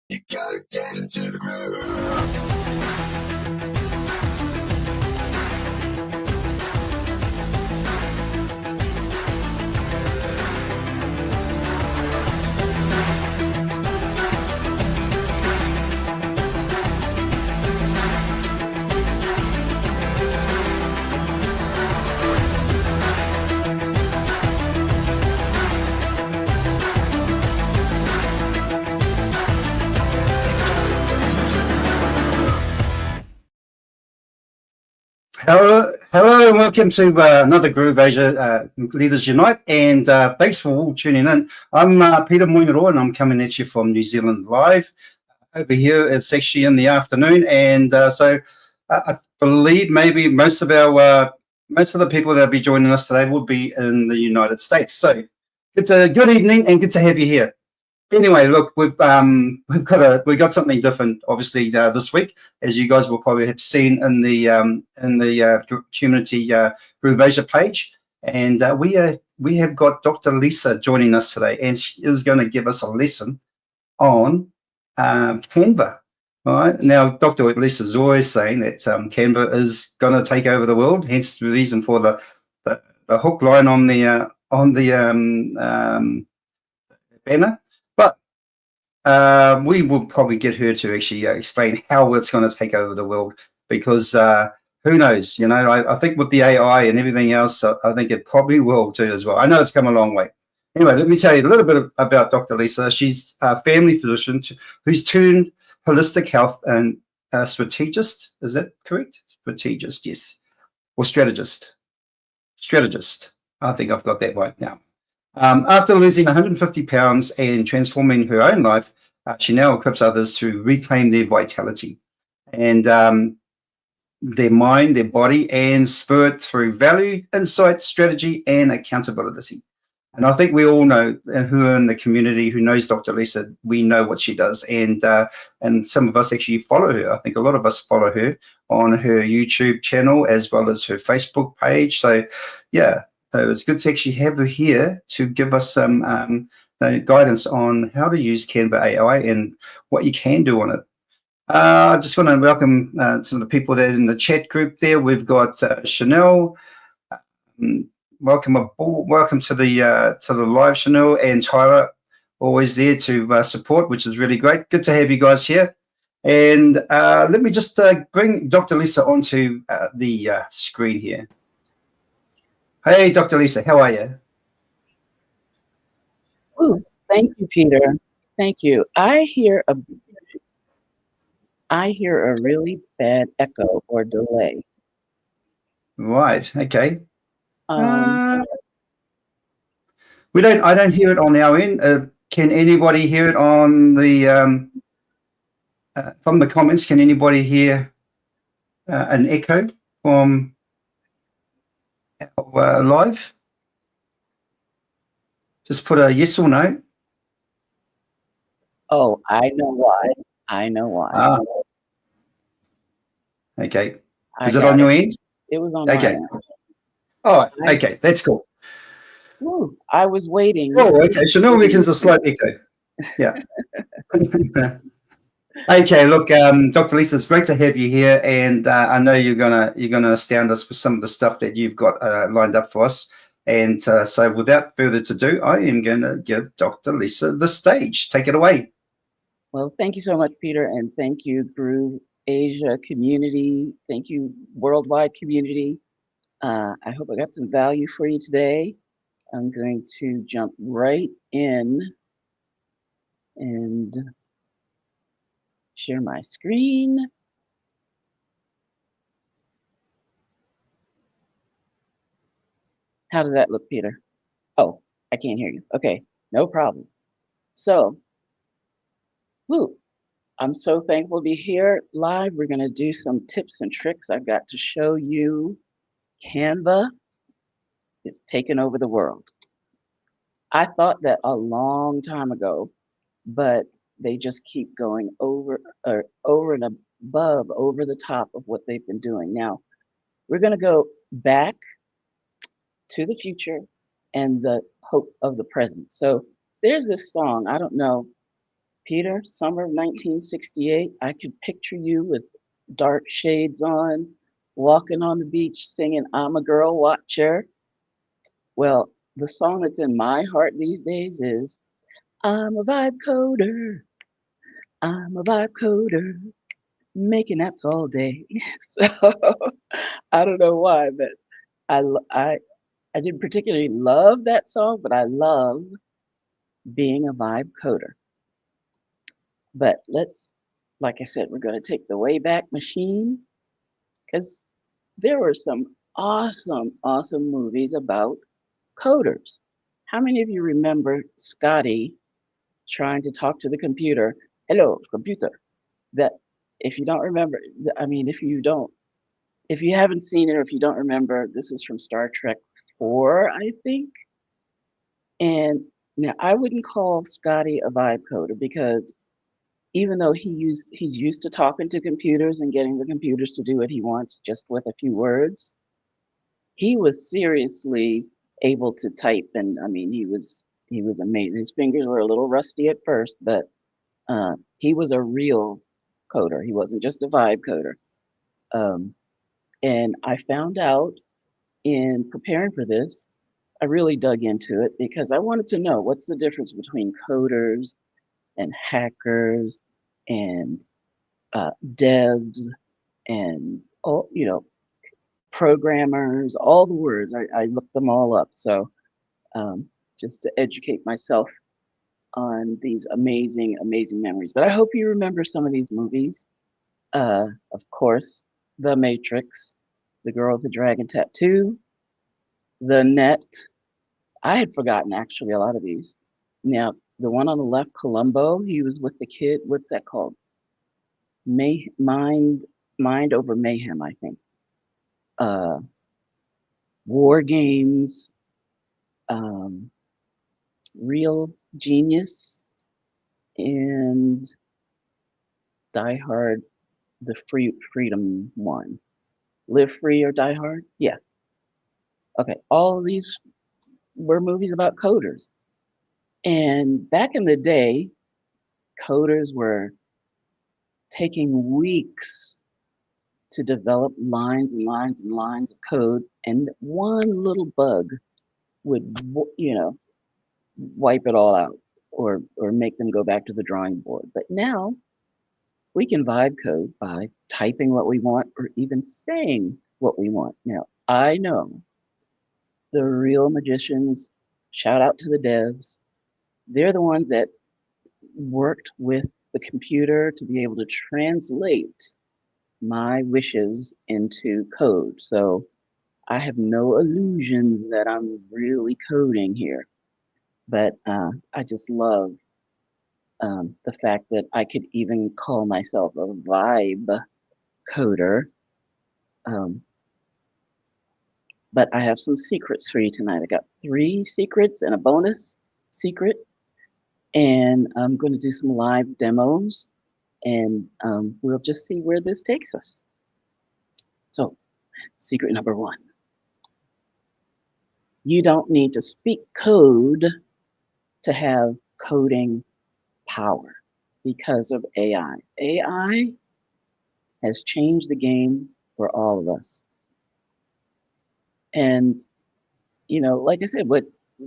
You gotta get into the groove. Hello, and welcome to another GrooveAsia Leaders Unite, and thanks for all tuning in. I'm Peter Moengaroa, and I'm coming at you from New Zealand live. Over here, it's actually in the afternoon, and so I believe maybe most of the people that'll be joining us today will be in the United States. So it's a good evening, and good to have you here. Anyway, look, we've got something different, obviously, this week, as you guys will probably have seen in the community GrooveAsia page, and we have got Dr. Lisa joining us today, and she is going to give us a lesson on Canva. All right, now Dr. Lisa is always saying that Canva is going to take over the world, hence the reason for the hook line on the banner. We will probably get her to actually explain how it's going to take over the world, because who knows? You know, I think with the AI and everything else, I think it probably will too as well. I know it's come a long way. Anyway, let me tell you a little bit about Dr. Lisa. She's a family physician who's turned holistic health and strategist. Is that correct? Strategist, yes. Or strategist. Strategist. I think I've got that right now. After losing 150 pounds and transforming her own life, she now equips others to reclaim their vitality and their mind, their body, and spirit through value, insight, strategy, and accountability. And I think we all know, who are in the community who knows Dr. Lisa, we know what she does, and some of us actually follow her. I think a lot of us follow her on her YouTube channel as well as her Facebook page. So, yeah. So it's good to actually have her here to give us some guidance on how to use Canva AI and what you can do on it. I just want to welcome some of the people that are in the chat group there. We've got Chanel. Welcome aboard. Welcome to the live, Chanel, and Tyra, always there to support, which is really great. Good to have you guys here. And let me just bring Dr. Lisa onto the screen here. Hey, Dr. Lisa, how are you? Ooh, thank you, Peter. Thank you. I hear a really bad echo or delay. Right. Okay. Um, I don't hear it on our end. Can anybody hear it on the from the comments? Can anybody hear an echo from our live? Just put a yes or no. Oh, I know why. I know why. Okay. Is it on your end? It was on my end. Oh, okay. That's cool. Ooh, I was waiting. Oh, okay. So now reckons a slight echo. Yeah. Okay, look, Dr. Lisa, it's great to have you here, and I know you're gonna astound us with some of the stuff that you've got lined up for us. And so, without further ado, I am going to give Dr. Lisa the stage. Take it away. Well, thank you so much, Peter, and thank you, GrooveAsia community. Thank you, worldwide community. I hope I got some value for you today. I'm going to jump right in and share my screen. How does that look, Peter? Oh, I can't hear you. Okay, no problem. So, I'm so thankful to be here live. We're going to do some tips and tricks. I've got to show you Canva is taking over the world. I thought that a long time ago, but they just keep going over and above, over the top of what they've been doing. Now, we're going to go back to the future and the hope of the present. So there's this song, I don't know Peter, summer of 1968, I could picture you with dark shades on, walking on the beach singing I'm a Girl Watcher. Well, the song that's in my heart these days is I'm a vibe coder, I'm a vibe coder, making apps all day. So I don't know why, but I, l- I didn't particularly love that song, but I love being a vibe coder. But like I said, we're going to take the Wayback Machine because there were some awesome, awesome movies about coders. How many of you remember Scotty trying to talk to the computer? Hello, computer. That if you don't remember, I mean, if you haven't seen it or if you don't remember, this is from Star Trek 4, I think. And now I wouldn't call Scotty a vibe coder because even though he's used to talking to computers and getting the computers to do what he wants just with a few words, he was seriously able to type, and I mean he was amazing. His fingers were a little rusty at first, but he was a real coder. He wasn't just a vibe coder. Um, and I found out in preparing for this, I really dug into it because I wanted to know what's the difference between coders and hackers and devs and all, programmers, all the words. I looked them all up. So um, just to educate myself on these amazing, amazing memories. But I hope you remember some of these movies. Of course, The Matrix, The Girl with the Dragon Tattoo, The Net. I had forgotten actually a lot of these. Now, the one on the left, Columbo, he was with the kid. What's that called? Mind over Mayhem, I think. Uh, War Games, um, Real Genius, and Die Hard, the freedom one. Live Free or Die Hard? Yeah. Okay. All of these were movies about coders. And back in the day, coders were taking weeks to develop lines and lines and lines of code, and one little bug would, wipe it all out or make them go back to the drawing board. But now we can vibe code by typing what we want or even saying what we want. Now, I know the real magicians, shout out to the devs, they're the ones that worked with the computer to be able to translate my wishes into code. So I have no illusions that I'm really coding here, but I just love the fact that I could even call myself a vibe coder. Um, but I have some secrets for you tonight. I got 3 secrets and a bonus secret, and I'm going to do some live demos, and we'll just see where this takes us. So, secret number 1. You don't need to speak code to have coding power because of AI. AI has changed the game for all of us. And, like I said, what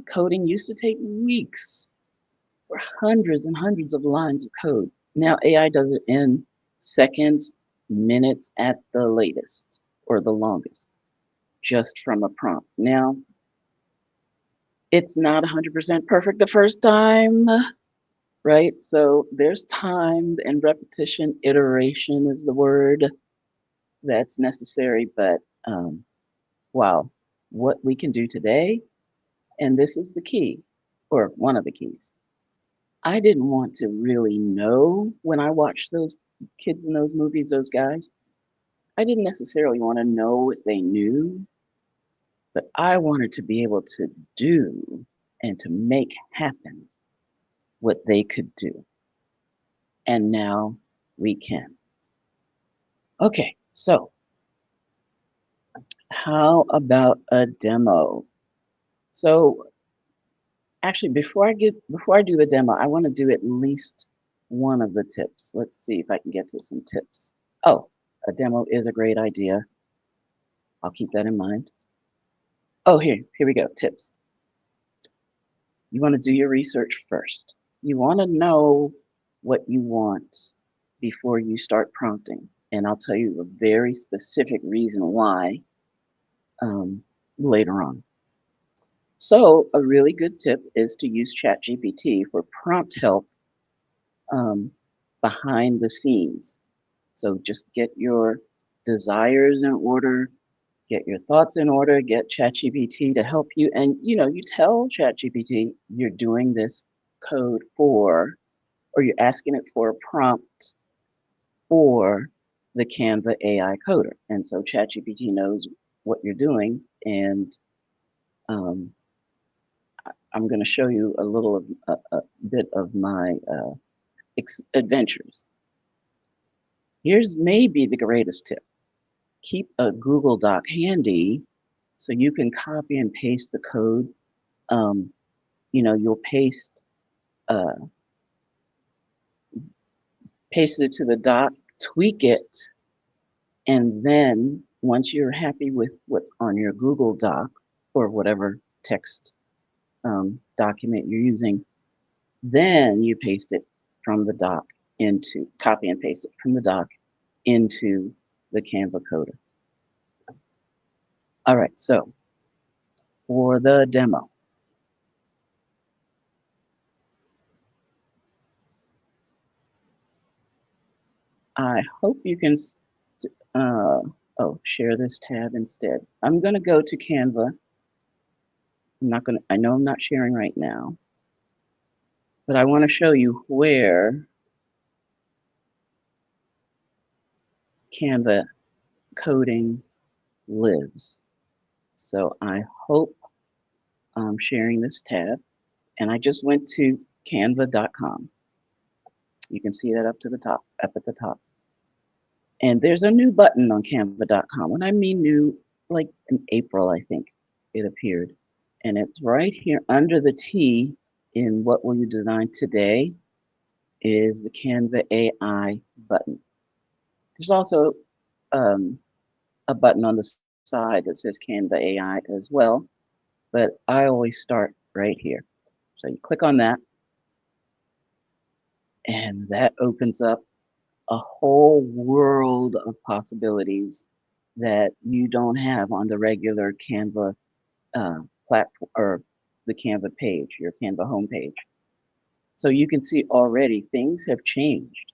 coding used to take weeks or hundreds and hundreds of lines of code. Now AI does it in seconds, minutes at the latest or the longest, just from a prompt. Now, it's not 100% perfect the first time, right? So there's time and repetition, iteration is the word that's necessary. But wow, what we can do today, and this is the key, or one of the keys. I didn't want to really know when I watched those kids in those movies, those guys. I didn't necessarily want to know what they knew, but I wanted to be able to do and to make happen what they could do. And now we can. Okay, so how about a demo? So actually, before I do the demo, I want to do at least one of the tips. Let's see if I can get to some tips. Oh, a demo is a great idea. I'll keep that in mind. Oh, here we go, tips. You want to do your research first. You want to know what you want before you start prompting. And I'll tell you a very specific reason why later on. So a really good tip is to use ChatGPT for prompt help behind the scenes. So just get your desires in order, get your thoughts in order, get ChatGPT to help you. And you tell ChatGPT you're doing this code for, or you're asking it for a prompt for the Canva AI coder. And so ChatGPT knows what you're doing. And I'm going to show you a little of a bit of my adventures. Here's maybe the greatest tip. Keep a Google Doc handy so you can copy and paste the code. You'll paste it to the doc, tweak it, and then once you're happy with what's on your Google Doc or whatever text document you're using, then you paste it from the doc copy and paste it from the doc into the Canva coder. All right, so for the demo, I hope you can share this tab instead. I'm going to go to Canva. I know I'm not sharing right now, but I want to show you where Canva coding lives. So I hope I'm sharing this tab, and I just went to canva.com. You can see that up at the top. And there's a new button on canva.com. When I mean new, like in April, I think it appeared. And it's right here under the T in what will you design today is the Canva AI button. There's also a button on the side that says Canva AI as well, but I always start right here. So you click on that, and that opens up a whole world of possibilities that you don't have on the regular Canva platform or the Canva page, your Canva homepage. So you can see already things have changed.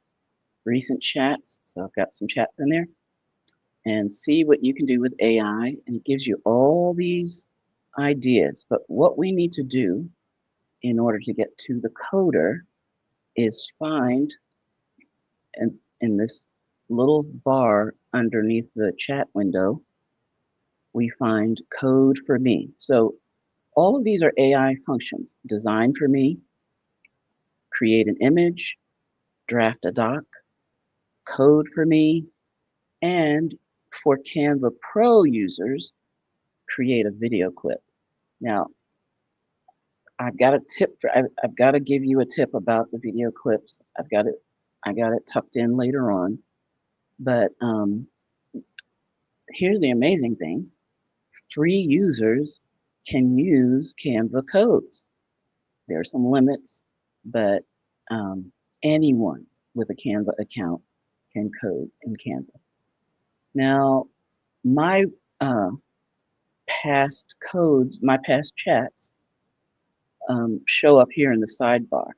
Recent chats, so I've got some chats in there, and see what you can do with AI, and it gives you all these ideas. But what we need to do in order to get to the coder is find, and in this little bar underneath the chat window, we find code for me. So all of these are AI functions. Design for me, create an image, draft a doc, code for me, and for Canva Pro users, create a video clip. Now, I've got a tip I've got to give you a tip about the video clips. I got it tucked in later on. But here's the amazing thing. Free users can use Canva codes. There are some limits, but anyone with a Canva account can code in Canva. Now, my past codes, my past chats show up here in the sidebar.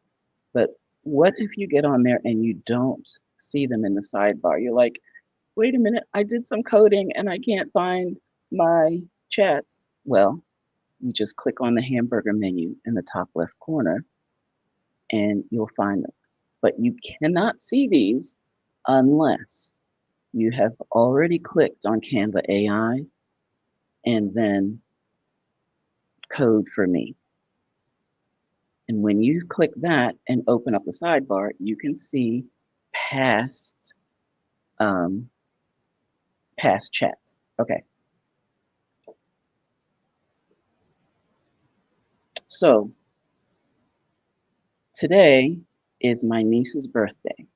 But what if you get on there and you don't see them in the sidebar? You're like, wait a minute, I did some coding and I can't find my chats. Well, you just click on the hamburger menu in the top left corner and you'll find them. But you cannot see these unless you have already clicked on Canva AI and then code for me. And when you click that and open up the sidebar, you can see past chats. Okay. So today is my niece's birthday.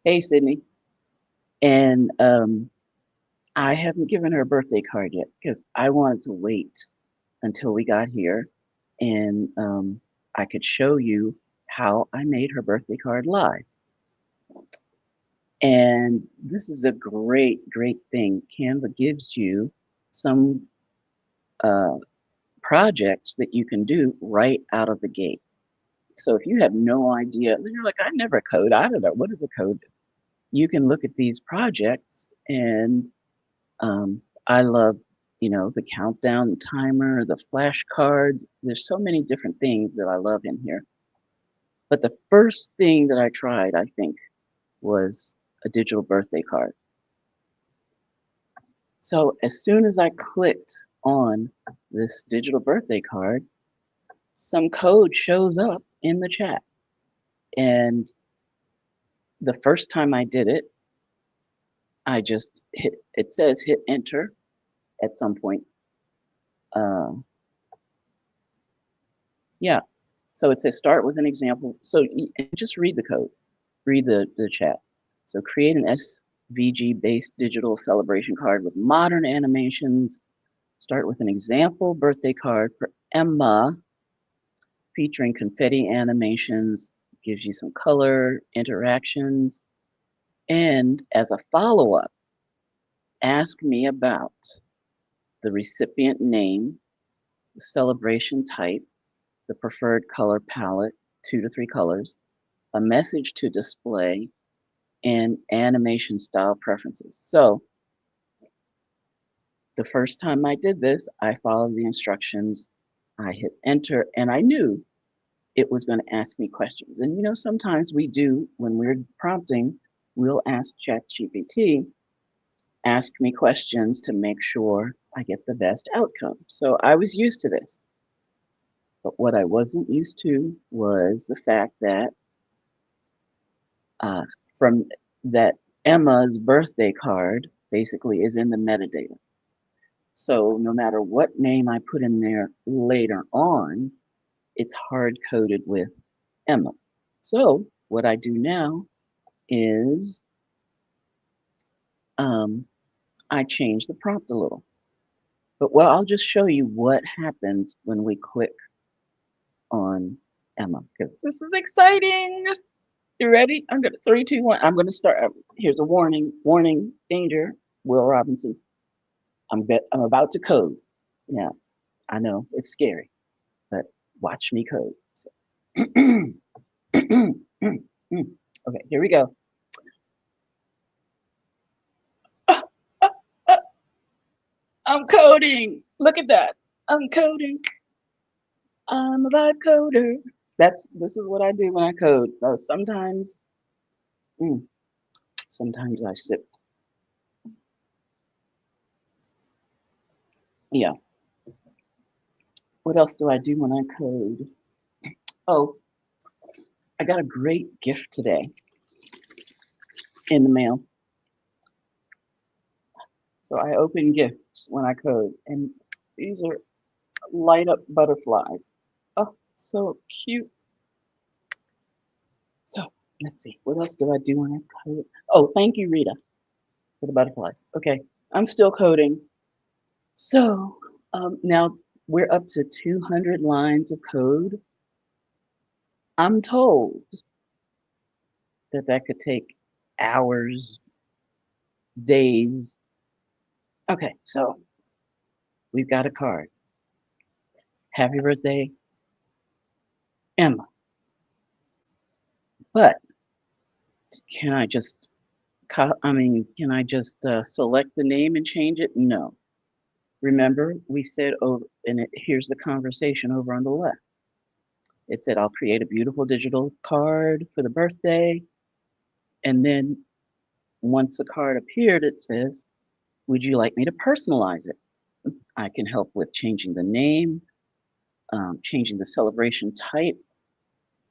Hey, Sydney. And I haven't given her a birthday card yet because I wanted to wait until we got here and I could show you how I made her birthday card live. And this is a great thing. Canva gives you some projects that you can do right out of the gate. So if you have no idea, you're like, I never code, I don't know, what is a code? You can look at these projects and I love, you know, the countdown timer, the flashcards. There's so many different things that I love in here. But the first thing that I tried, I think, was a digital birthday card. So as soon as I clicked on this digital birthday card, some code shows up in the chat. And the first time I did it, I just hit, it says hit enter at some point. Yeah, so it says start with an example. So just read the code, read the chat. So create an SVG-based digital celebration card with modern animations. Start with an example birthday card for Emma featuring confetti animations, gives you some color, interactions. And as a follow-up, ask me about the recipient name, the celebration type, the preferred color palette, 2 to 3 colors, a message to display, and animation style preferences. So the first time I did this, I followed the instructions, I hit enter, and I knew it was going to ask me questions. And you know, sometimes we do, when we're prompting, we'll ask ChatGPT, ask me questions to make sure I get the best outcome. So I was used to this. But what I wasn't used to was the fact that from that Emma's birthday card basically is in the metadata. So no matter what name I put in there later on, it's hard coded with Emma. So what I do now is I change the prompt a little. But well, I'll just show you what happens when we click on Emma, because this is exciting. You ready? I'm gonna 3, 2, 1. I'm gonna start. Here's a warning. Warning. Danger. Will Robinson. I'm about to code. Yeah, I know it's scary, but watch me code. So. Okay, here we go. I'm coding. Look at that. I'm coding. I'm a vibe coder. This is what I do when I code. Sometimes I sip. Yeah. What else do I do when I code? Oh, I got a great gift today in the mail. So I open gifts when I code, and these are light up butterflies. Oh, so cute. So let's see, what else do I do when I code? Oh, thank you, Rita, for the butterflies. Okay, I'm still coding. So now we're up to 200 lines of code. I'm told that could take hours, days. Okay, so we've got a card. Happy birthday, Emma. But can I just, can I just select the name and change it? No. Remember, we said, oh, and here's the conversation over on the left. It said, I'll create a beautiful digital card for the birthday. And then once the card appeared, it says, would you like me to personalize it? I can help with changing the name, changing the celebration type.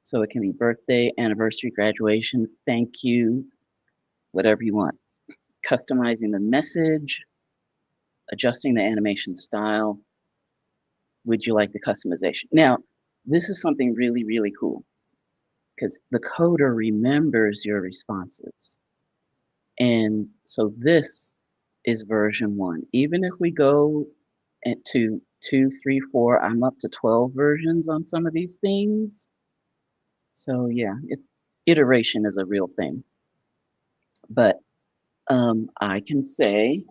So it can be birthday, anniversary, graduation, thank you, whatever you want. Customizing the message, adjusting the animation style. Would you like the customization? Now, this is something really, really cool. because the coder remembers your responses. And so this is version 1. Even if we go to 2, 3, 4, I'm up to 12 versions on some of these things. So yeah, iteration is a real thing. But I can say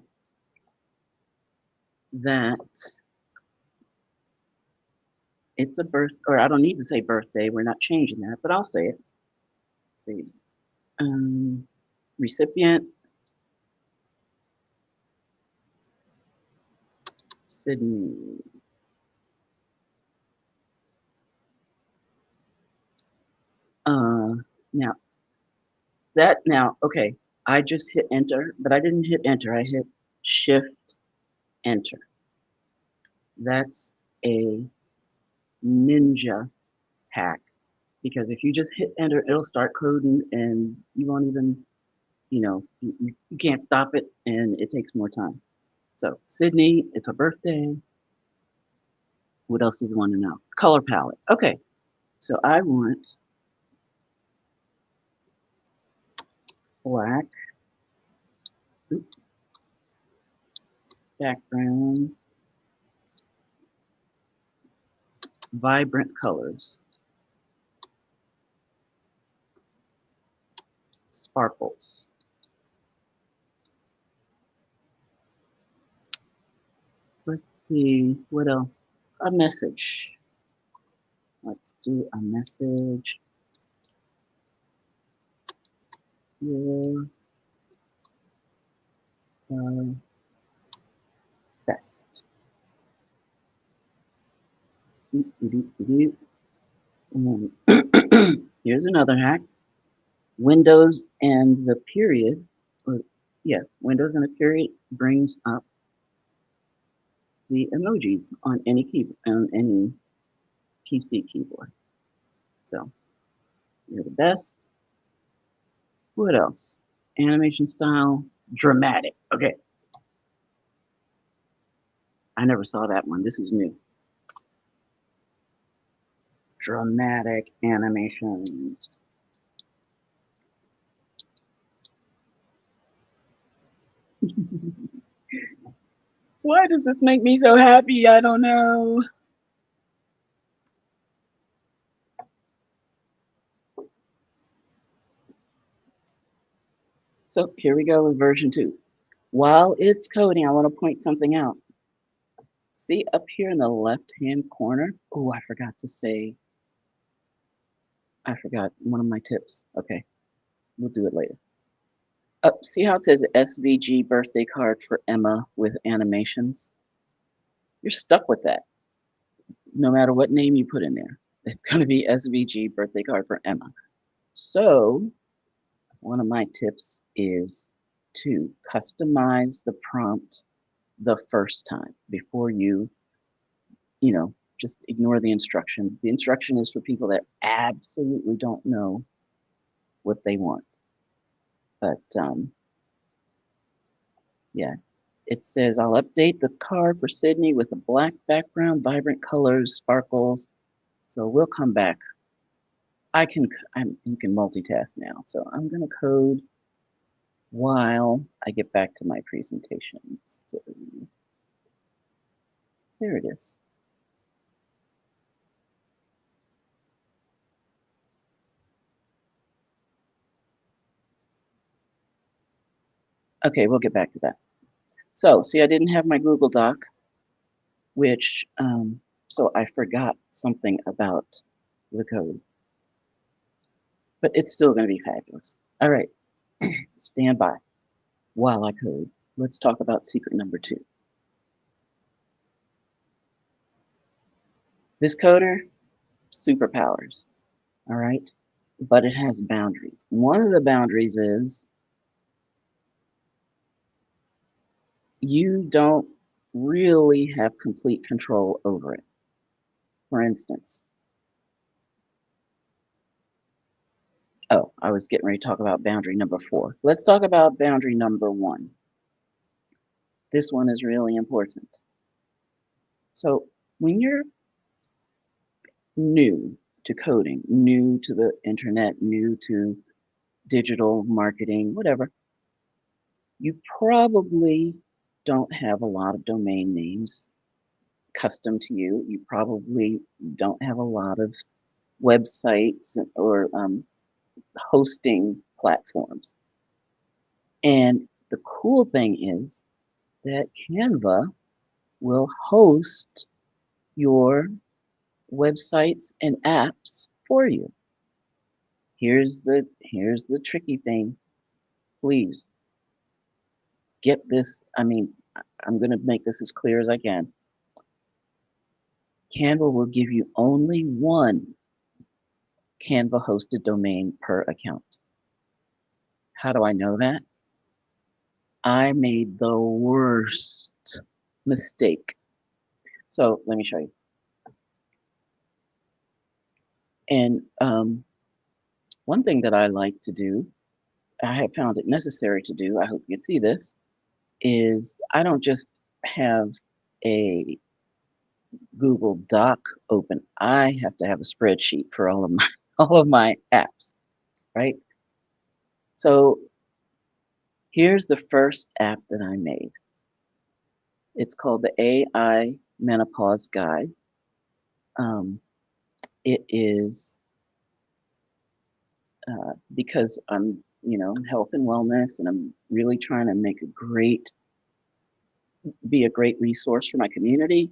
that it's a or I don't need to say birthday. We're not changing that, but I'll say it. See, recipient, Sydney. Now, okay, I just hit enter, but I didn't hit enter. I hit shift enter. That's a ninja hack, because if you just hit enter, it'll start coding and you won't even, you can't stop it, and it takes more time. So Sydney, it's her birthday. What else do you want to know? Color palette. Okay, so I want black background, vibrant colors, sparkles. Let's see, what else? A message. Let's do a message. Your best. And here's another hack. Windows and the period, Windows and a period brings up the emojis on any keyboard, on any PC keyboard. So you're the best. What else? Animation style, dramatic. Okay. I never saw that one. This is new. Dramatic animations. Why does this make me so happy? I don't know. So here we go with version 2. While it's coding, I want to point something out. See up here in the left-hand corner? Oh, I forgot one of my tips. Okay, we'll do it later. See how it says SVG birthday card for Emma with animations? You're stuck with that. No matter what name you put in there, it's going to be SVG birthday card for Emma. So one of my tips is to customize the prompt the first time before you just ignore the instruction. The instruction is for people that absolutely don't know what they want. But yeah, it says I'll update the card for Sydney with a black background, vibrant colors, sparkles. So we'll come back. You can multitask now. So I'm going to code while I get back to my presentation. So there it is. Okay, we'll get back to that. So see, I didn't have my Google Doc, which, so I forgot something about the code. But it's still going to be fabulous. All right, stand by while I code. Let's talk about secret number 2. This coder, superpowers, all right? But it has boundaries. One of the boundaries is you don't really have complete control over it. For instance, I was getting ready to talk about boundary number 4. Let's talk about boundary number 1. This one is really important. So when you're new to coding, new to the internet, new to digital marketing, whatever, you probably don't have a lot of domain names custom to you. You probably don't have a lot of websites or hosting platforms. And the cool thing is that Canva will host your websites and apps for you. Here's the tricky thing. Please get this. I mean, I'm going to make this as clear as I can. Canva will give you only one Canva hosted domain per account. How do I know that? I made the worst mistake. So let me show you. And one thing that I like to do, I have found it necessary to do, I hope you can see this, is I don't just have a Google Doc open. I have to have a spreadsheet for all of my apps, right? So here's the first app that I made. It's called the AI Menopause Guide. It is because I'm, health and wellness, and I'm really trying to make be a great resource for my community.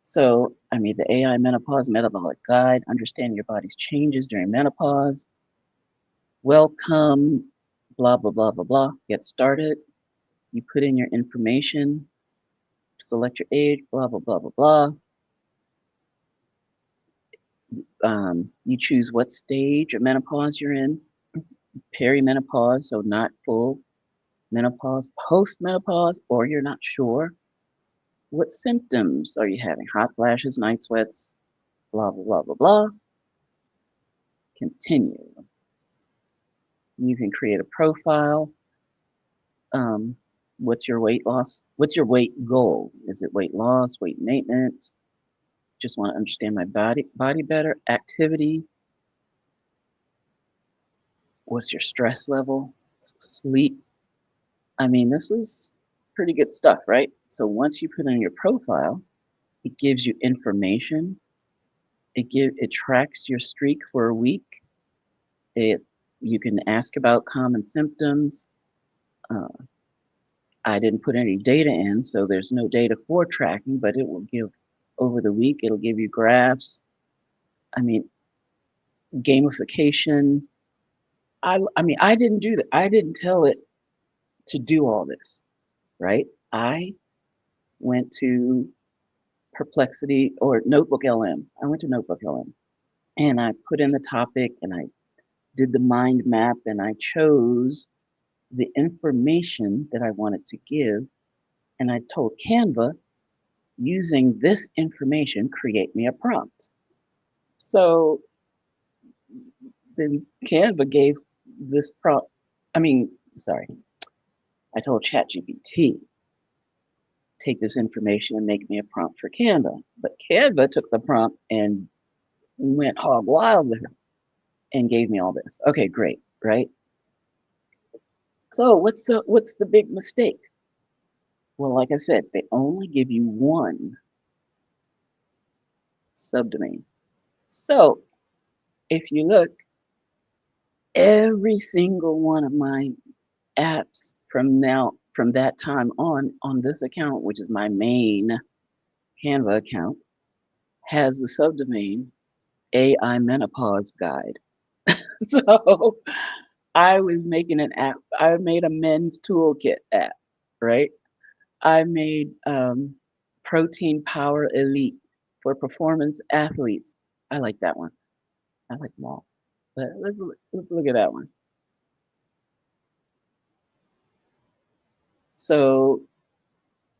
So I made the AI Menopause Metabolic Guide, understand your body's changes during menopause. Welcome, blah, blah, blah, blah, blah. Get started. You put in your information, select your age, blah, blah, blah, blah, blah. You choose what stage of menopause you're in. Perimenopause, so not full menopause, postmenopause, or you're not sure. What symptoms are you having? Hot flashes, night sweats, blah, blah, blah, blah, blah. Continue. You can create a profile. What's your weight loss? What's your weight goal? Is it weight loss, weight maintenance? Just want to understand my body better. Activity. What's your stress level? Sleep. I mean, this is pretty good stuff, right? So once you put in your profile, it gives you information. It tracks your streak for a week. You can ask about common symptoms. I didn't put any data in, so there's no data for tracking, but it will give over the week. It'll give you graphs. I mean, gamification. I mean, I didn't do that. I didn't tell it to do all this, right? I went to Perplexity or Notebook LM. I went to Notebook LM and I put in the topic and I did the mind map and I chose the information that I wanted to give. And I told Canva, using this information, create me a prompt. So then Canva gave this prompt. I told ChatGPT, take this information and make me a prompt for Canva. But Canva took the prompt and went hog wild with it and gave me all this. Okay, great, right? So what's the big mistake? Well, like I said, they only give you one subdomain. So if you look, every single one of my apps from that time on this account, which is my main Canva account, has the subdomain AI Menopause Guide. So I was making an app. I made a men's toolkit app, right? I made Protein Power Elite for performance athletes. I like that one. I like them all. But let's look at that one. So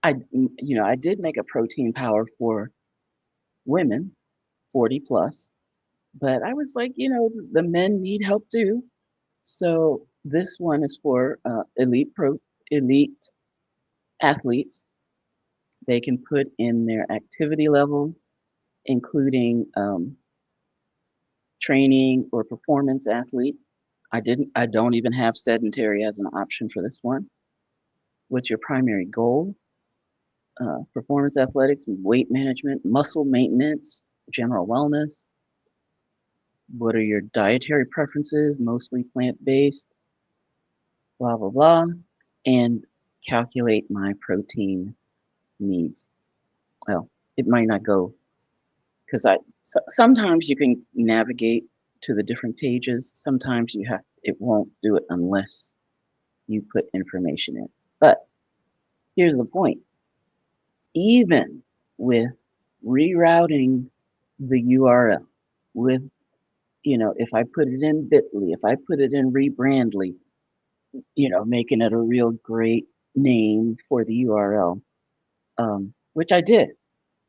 I did make a protein power for women, 40 plus, but I was like, the men need help too. So this one is for elite athletes. They can put in their activity level, including training or performance athlete. I don't even have sedentary as an option for this one. What's your primary goal? Performance athletics, weight management, muscle maintenance, general wellness. What are your dietary preferences? Mostly plant-based, blah, blah, blah. And calculate my protein needs. Well, it might not go, because sometimes you can navigate to the different pages. Sometimes it won't do it unless you put information in. But here's the point. Even with rerouting the URL, with, if I put it in Bitly, if I put it in Rebrandly, making it a real great name for the URL, which I did,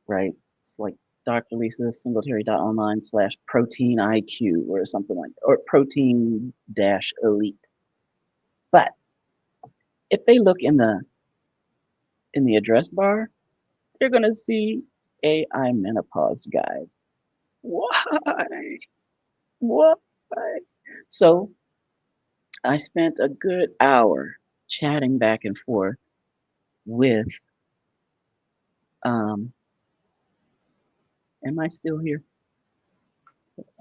right? It's like Dr. Lisa Singletary.online/protein IQ or something like that, or protein-elite. But if they look in the address bar, they're gonna see AI menopause guide. Why? Why? So I spent a good hour chatting back and forth with, am I still here?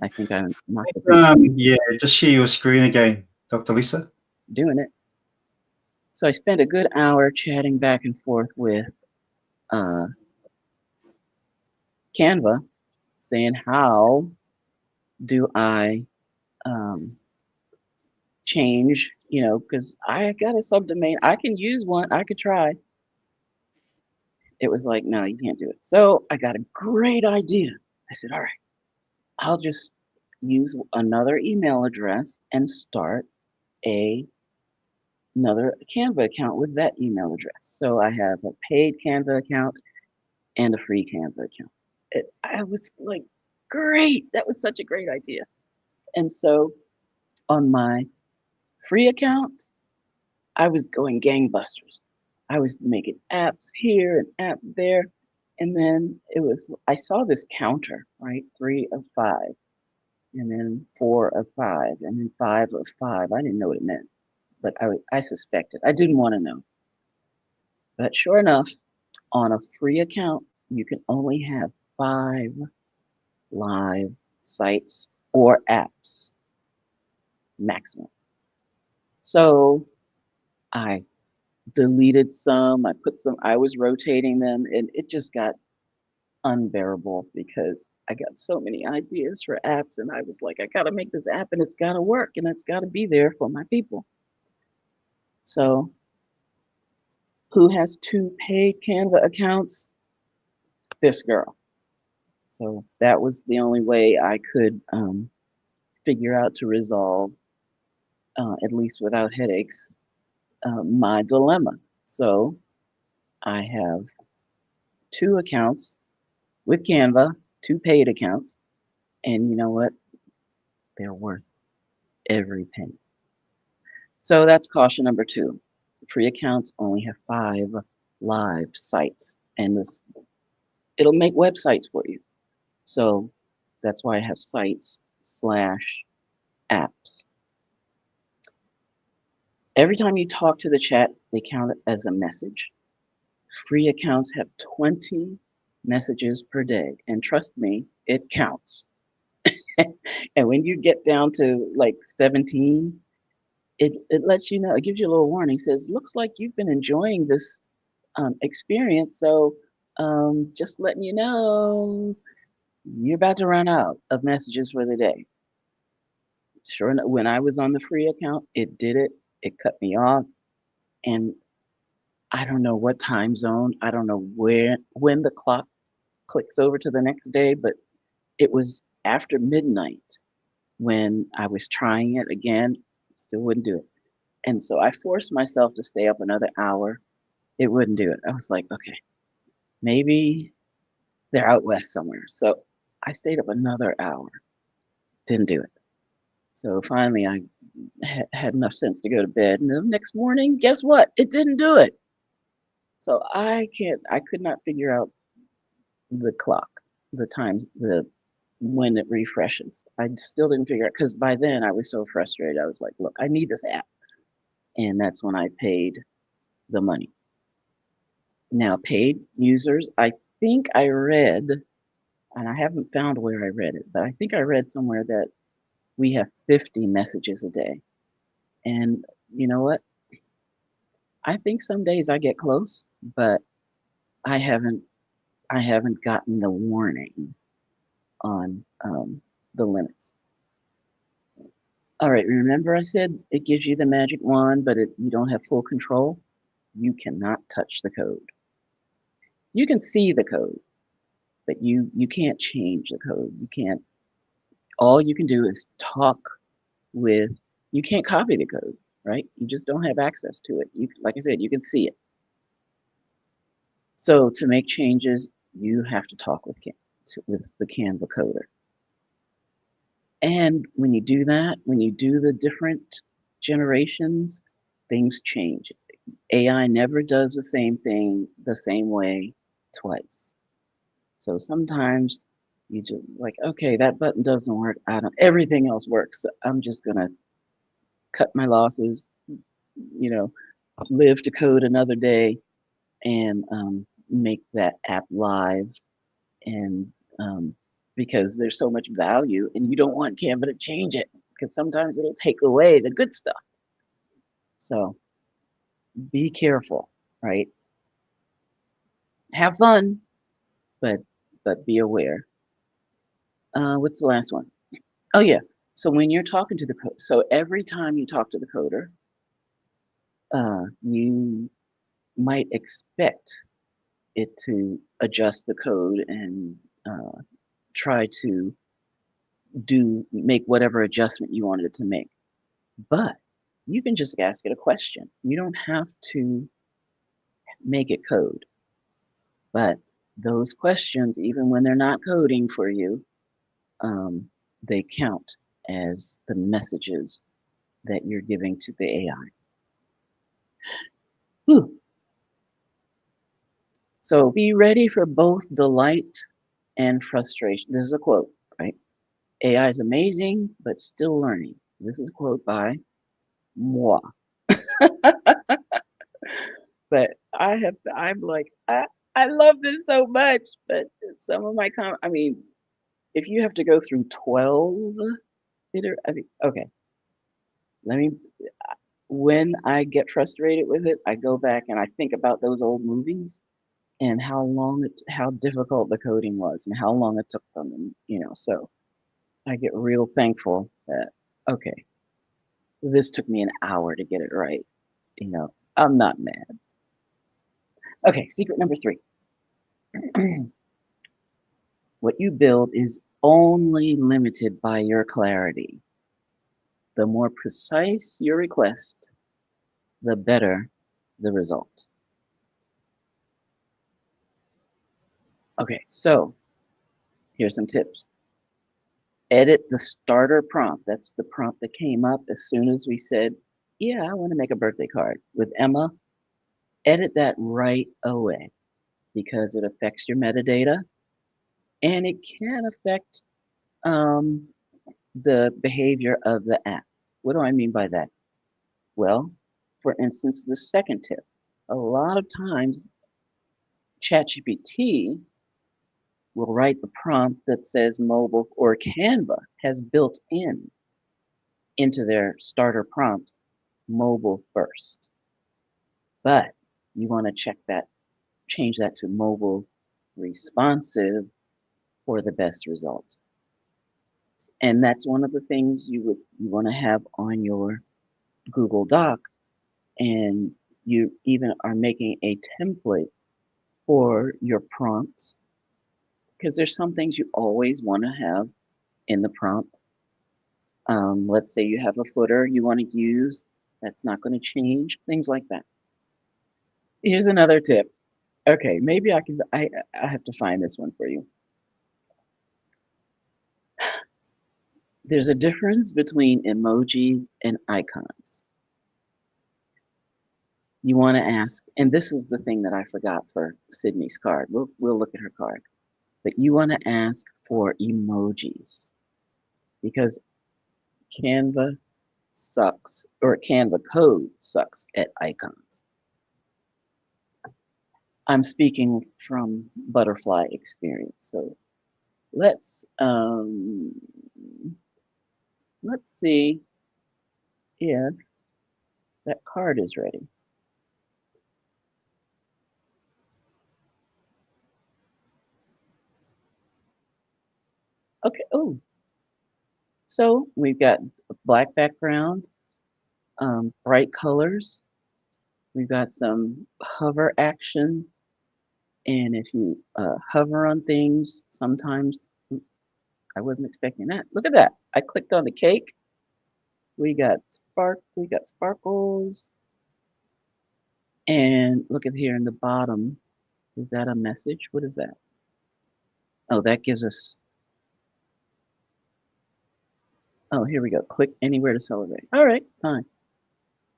I think I'm not. Yeah, just share your screen again, Dr. Lisa. Doing it. So I spent a good hour chatting back and forth with Canva, saying, how do I change, because I got a subdomain. I can use one. I could try. It was like, no, you can't do it. So I got a great idea. I said, all right, I'll just use another email address and start another Canva account with that email address. So I have a paid Canva account and a free Canva account. I was like, great. That was such a great idea. And so on my free account, I was going gangbusters. I was making apps here and apps there. And then I saw this counter, right? 3 of 5, and then 4 of 5, and then 5 of 5. I didn't know what it meant, but I suspected. I didn't want to know. But sure enough, on a free account, you can only have 5 live sites or apps maximum. So I deleted some, I was rotating them, and it just got unbearable because I got so many ideas for apps, and I was like, I gotta make this app and it's gotta work and it's gotta be there for my people. So who has 2 paid Canva accounts? This girl. So that was the only way I could figure out to resolve, at least without headaches, my dilemma. So I have 2 accounts with Canva, 2 paid accounts, and you know what? They're worth every penny. So that's caution number 2. Free accounts only have 5 live sites, and it'll make websites for you. So that's why I have sites/apps. Every time you talk to the chat, they count it as a message. Free accounts have 20 messages per day, and trust me, it counts. And when you get down to like 17, it lets you know, it gives you a little warning, says, looks like you've been enjoying this experience, so just letting you know, you're about to run out of messages for the day. Sure enough, when I was on the free account, it did it. It cut me off, and I don't know what time zone, I don't know when the clock clicks over to the next day, but it was after midnight when I was trying it again, still wouldn't do it. And so I forced myself to stay up another hour. It wouldn't do it. I was like, okay, maybe they're out west somewhere. So I stayed up another hour, didn't do it. So finally I had enough sense to go to bed. And the next morning, guess what? It didn't do it. So I could not figure out the clock, the times, the when it refreshes. I still didn't figure out, because by then I was so frustrated. I was like, look, I need this app. And that's when I paid the money. Now, paid users, I think I read, and I haven't found where I read it, but I think I read somewhere that we have 50 messages a day. And you know what? I think some days I get close, but I haven't gotten the warning on the limits. All right, remember I said it gives you the magic wand, but you don't have full control? You cannot touch the code. You can see the code, but you can't change the code. You can't. All you can do is talk with. You can't copy the code, right? You just don't have access to it. You, like I said, you can see it. So to make changes, you have to talk with the Canva coder. And when you do that, when you do the different generations, things change. AI never does the same thing the same way twice. So sometimes you just like, okay, that button doesn't work. Everything else works. So I'm just gonna cut my losses, live to code another day and make that app live. And because there's so much value and you don't want Canva to change it because sometimes it'll take away the good stuff. So be careful, right? Have fun, but be aware. What's the last one? Oh yeah. So when you're talking to the code, so every time you talk to the coder, you might expect it to adjust the code and try to make whatever adjustment you wanted it to make. But you can just ask it a question. You don't have to make it code. But those questions, even when they're not coding for you, they count as the messages that you're giving to the AI. Whew. So be ready for both delight and frustration. This is a quote, right? AI is amazing, but still learning. This is a quote by moi. But I'm like, I love this so much. But some of my I mean, if you have to go through 12 okay, let me, when I get frustrated with it, I go back and I think about those old movies and how difficult the coding was and how long it took them. And, so I get real thankful that, okay, this took me an hour to get it right. I'm not mad. Okay, secret number 3. What you build is only limited by your clarity. The more precise your request, the better the result. Okay, so here's some tips. Edit the starter prompt. That's the prompt that came up as soon as we said, yeah, I want to make a birthday card with Emma. Edit that right away because it affects your metadata and it can affect the behavior of the app. What do I mean by that? Well, for instance, the second tip. A lot of times, ChatGPT will write the prompt that says mobile, or Canva has built into their starter prompt mobile first. But you want to change that to mobile responsive for the best results. And that's one of the things you want to have on your Google Doc. And you even are making a template for your prompts because there's some things you always want to have in the prompt. Let's say you have a footer you want to use that's not going to change, things like that. Here's another tip. Okay, maybe I have to find this one for you. There's a difference between emojis and icons. You want to ask, and this is the thing that I forgot for Sydney's card. We'll look at her card. but you want to ask for emojis because Canva sucks, or Canva Code sucks at icons. I'm speaking from butterfly experience. So let's see if that card is ready. Okay. Oh, so we've got a black background, bright colors. We've got some hover action, and if you hover on things, sometimes I wasn't expecting that. Look at that! I clicked on the cake. We got sparkles, and look at here in the bottom. Is that a message? What is that? Oh, that gives us. Oh, here we go. Click anywhere to celebrate. All right, fine.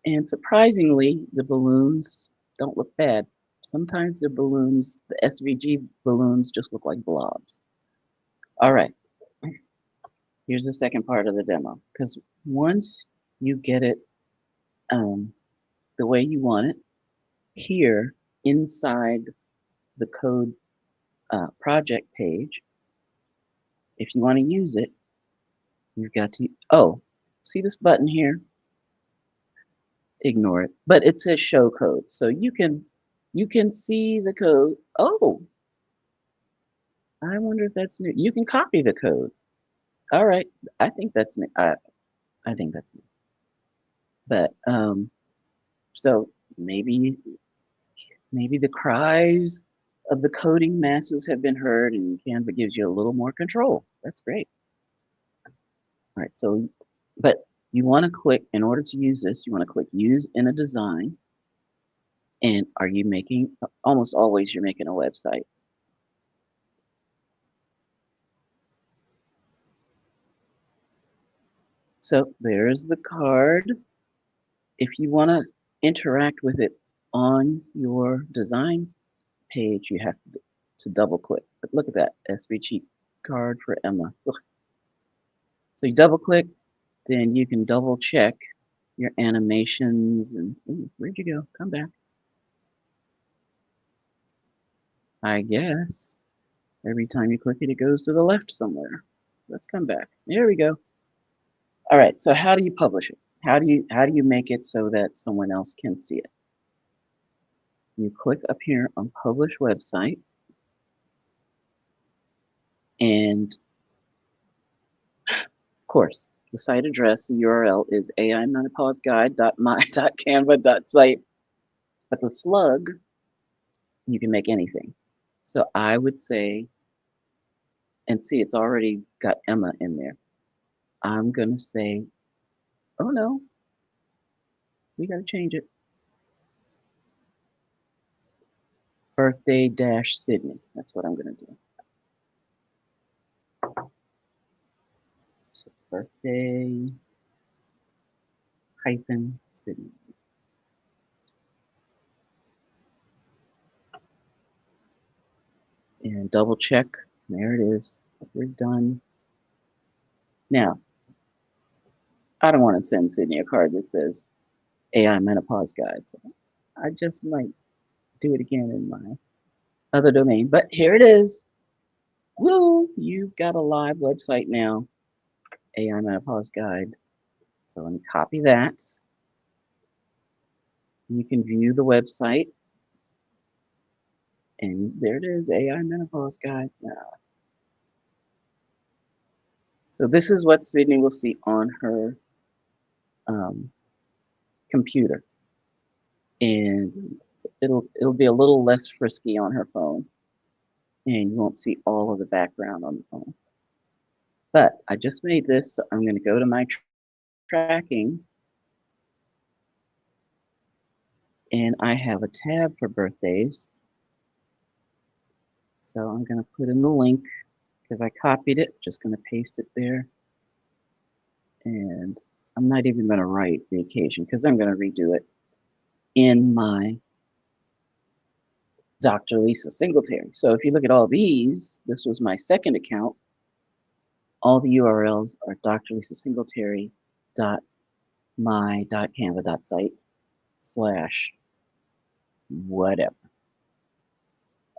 And surprisingly, the balloons don't look bad. Sometimes the balloons, the SVG balloons, just look like blobs. All right. Here's the second part of the demo. Because once you get it the way you want it, here inside the code project page, if you want to use it, you've got to, oh, see this button here? Ignore it, but it says show code. So you can see the code. Oh, I wonder if that's new. You can copy the code. All right, I think that's new. I think that's new. But so maybe the cries of the coding masses have been heard, and Canva gives you a little more control. That's great. All right, so, but you want to click, in order to use this, you want to click Use in a Design. And are you making, almost always you're making a website. So there's the card. If you want to interact with it on your design page, you have to double click. But look at that, SVG card for Emma. Look. So you double click, then you can double check your animations and, ooh, where'd you go? Come back. I guess every time you click it, it goes to the left somewhere. Let's come back. There we go. All right, so how do you publish it? How do you make it so that someone else can see it? You click up here on Publish Website, and of course, the site address, the URL is aimenopauseguide.my.canva.site, but the slug, you can make anything. So I would say, and see, it's already got Emma in there. I'm gonna say, oh no, we gotta change it. Birthday dash Sydney. That's what I'm gonna do. So birthday hyphen Sydney. And double check. There it is. We're done. Now, I don't want to send Sydney a card that says AI menopause guide. So I just might do it again in my other domain. But here it is. Woo! You've got a live website now. AI menopause guide. So let me copy that. You can view the website. And there it is, AI menopause guide. So this is what Sydney will see on her computer. And it'll be a little less frisky on her phone. And you won't see all of the background on the phone. But I just made this, so I'm going to go to my tracking. And I have a tab for birthdays. So I'm going to put in the link because I copied it. Just going to paste it there. And I'm not even going to write the occasion because I'm going to redo it in my Dr. Lisa Singletary. So if you look at all these, this was my second account. All the URLs are drlisa.my.canva.site/whatever.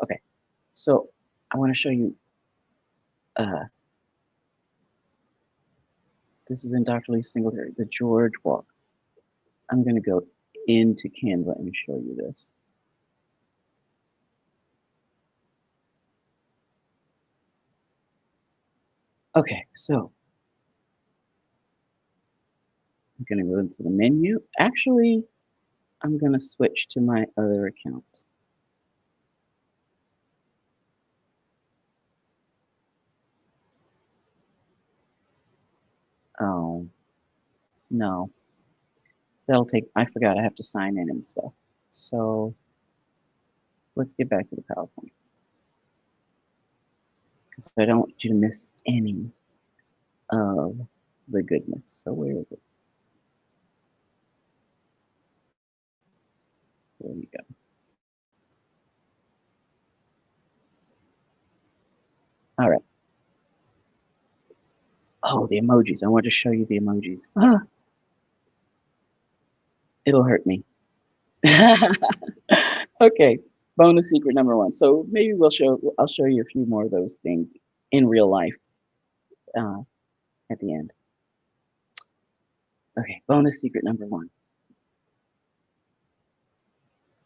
Okay, so I want to show you, this is in Dr. Lisa Singletary, the George Walk. I'm going to go into Canva and show you this. Okay, so I'm going to go into the menu. Actually, I'm going to switch to my other account. Oh, no. That'll take, I forgot I have to sign in and stuff. So let's get back to the PowerPoint, because I don't want you to miss any of the goodness. So where is it? There we go. All right. Oh, the emojis. I want to show you the emojis. Ah, it'll hurt me. Okay, bonus secret number 1. So maybe I'll show you a few more of those things in real life at the end. Okay, bonus secret number 1.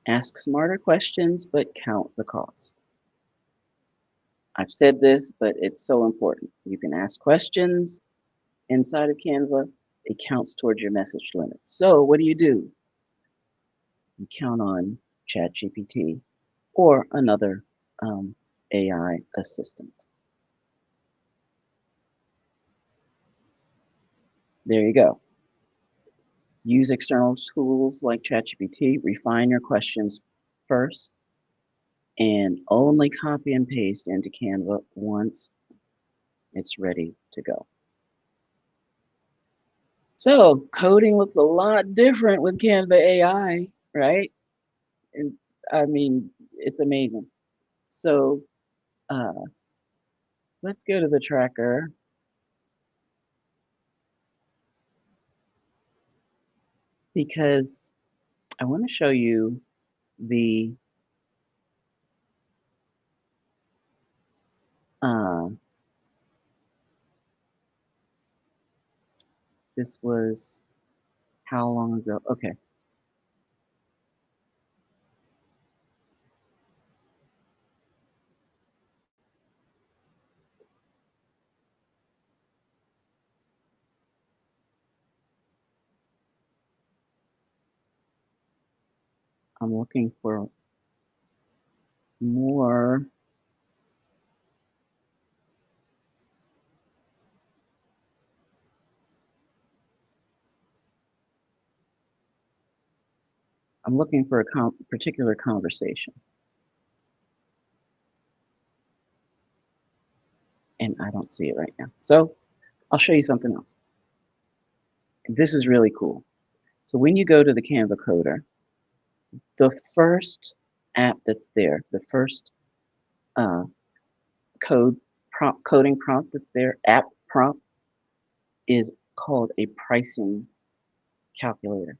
Ask smarter questions, but count the cost. I've said this, but it's so important. You can ask questions inside of Canva. It counts towards your message limit. So what do? You count on ChatGPT or another AI assistant. There you go. Use external tools like ChatGPT. Refine your questions first, and only copy and paste into Canva once it's ready to go. So coding looks a lot different with Canva AI, right? And I mean, it's amazing. So let's go to the tracker. Because I want to show you the this was how long ago? Okay. I'm looking for more. I'm looking for a particular conversation. And I don't see it right now. So I'll show you something else. This is really cool. So when you go to the Canva Coder, the first app that's there, the first coding prompt that's there, app prompt, is called a pricing calculator.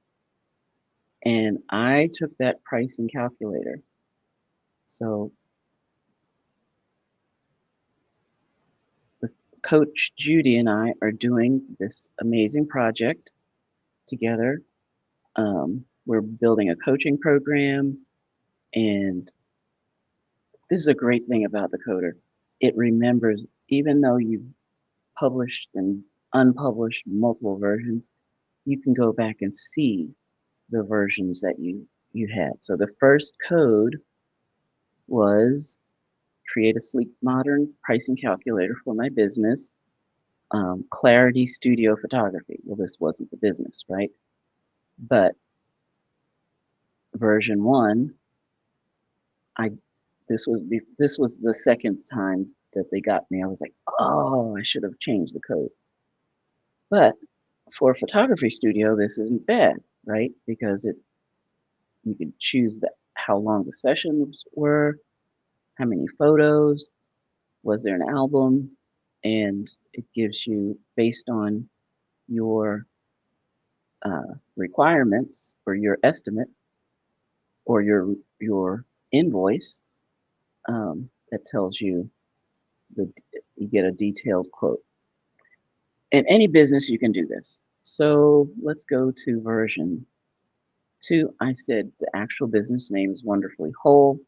And I took that pricing calculator. So the coach Judy and I are doing this amazing project together. We're building a coaching program, and this is a great thing about the coder. It remembers, even though you've published and unpublished multiple versions, you can go back and see the versions that you had. So the first code was create a sleek, modern pricing calculator for my business, Clarity Studio Photography. Well, this wasn't the business, right? But version 1, this was the second time that they got me. I was like, oh, I should have changed the code. But for Photography Studio, this isn't bad, right? Because you can choose how long the sessions were, how many photos, was there an album, and it gives you, based on your requirements or your estimate or your invoice, that tells you you get a detailed quote. In any business, you can do this. So let's go to version 2. I said the actual business name is Wonderfully Whole,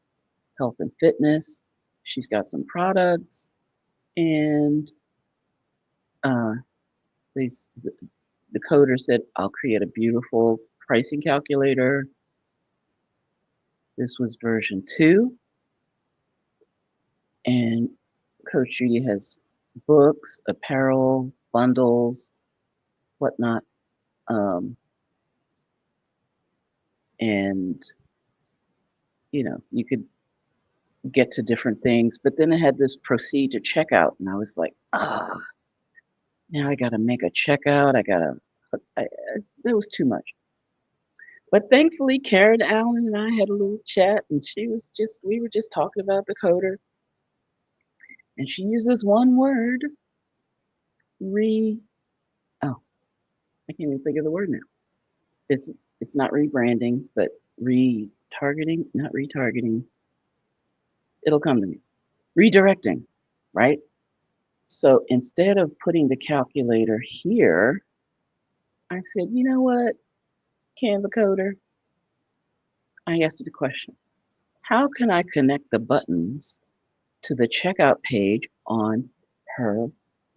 Health and Fitness. She's got some products, and the coder said, I'll create a beautiful pricing calculator. This was version 2. And Coach Judy has books, apparel, bundles, whatnot. And, you know, you could get to different things. But then it had this proceed to checkout. And I was like, now I got to make a checkout. That was too much. But thankfully, Karen Allen and I had a little chat, and we were just talking about the coder. And she uses one word, I can't even think of the word now. It's not rebranding, but not retargeting. It'll come to me. Redirecting, right? So instead of putting the calculator here, I said, you know what, Canva coder? I asked it a question. How can I connect the buttons to the checkout page on her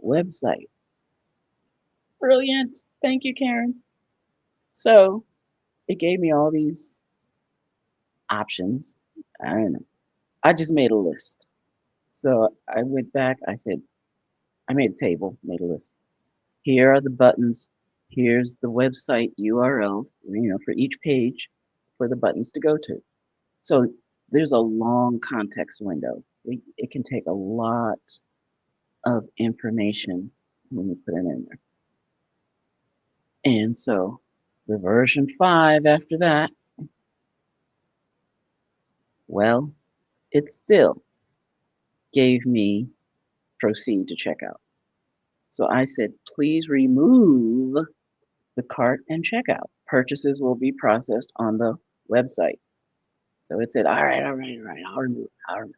website? Brilliant. Thank you, Karen. So it gave me all these options. I don't know. I just made a list. So I went back. I said, I made a table, made a list. Here are the buttons. Here's the website URL, for each page for the buttons to go to. So there's a long context window. It can take a lot of information when you put it in there. And so the version 5 after that, well, it still gave me proceed to checkout. So I said, please remove the cart and checkout. Purchases will be processed on the website. So it said, all right, I'll remove it.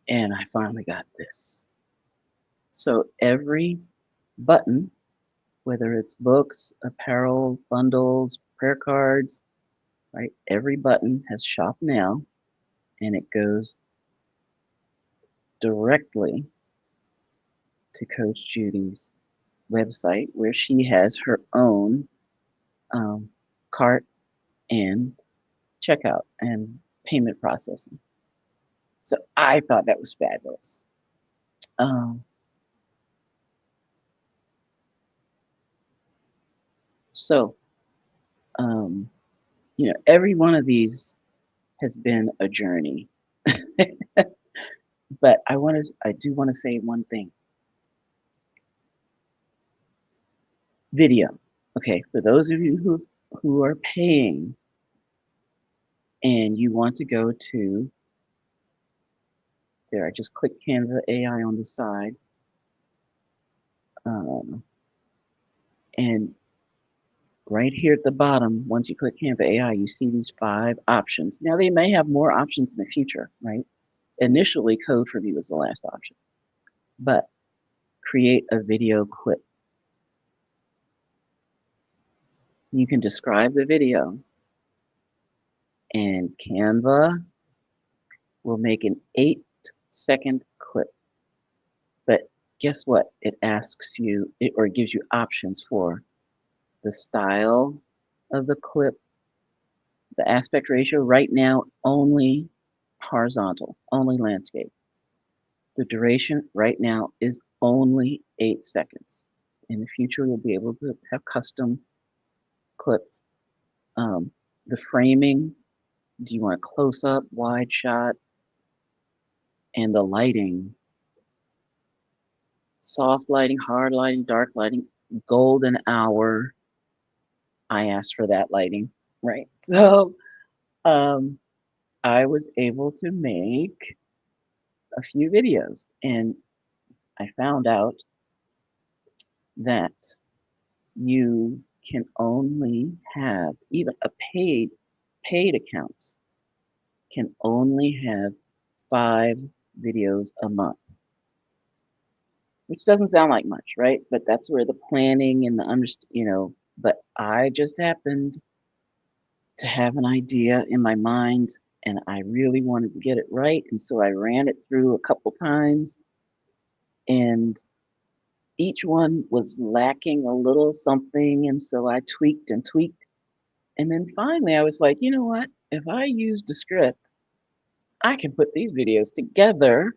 And I finally got this. So every button, whether it's books, apparel, bundles, prayer cards, right? Every button has shop now, and it goes directly to Coach Judy's website, where she has her own cart and checkout and payment processing. So I thought that was fabulous. Every one of these has been a journey. But I do want to say one thing. Video. Okay, for those of you who are paying and you want to go to there, I just clicked Canva AI on the side. And right here at the bottom, once you click Canva AI, you see these 5 options. Now, they may have more options in the future, right? Initially, code for view was the last option. But create a video clip. You can describe the video, and Canva will make an 8-second clip. But guess what? It asks you, or it gives you options for the style of the clip, the aspect ratio. Right now, only horizontal, only landscape. The duration right now is only 8 seconds. In the future, we'll be able to have custom clips. The framing, do you want a close-up, wide shot? And the lighting, soft lighting, hard lighting, dark lighting, golden hour. I asked for that lighting. right? So I was able to make a few videos, and I found out that you can only have, even a paid accounts can only have 5 videos a month, which doesn't sound like much, right? But that's where the planning and the but I just happened to have an idea in my mind, and I really wanted to get it right, and so I ran it through a couple times, and each one was lacking a little something, and so I tweaked and tweaked, and then finally I was like, you know what? If I used a script, I can put these videos together.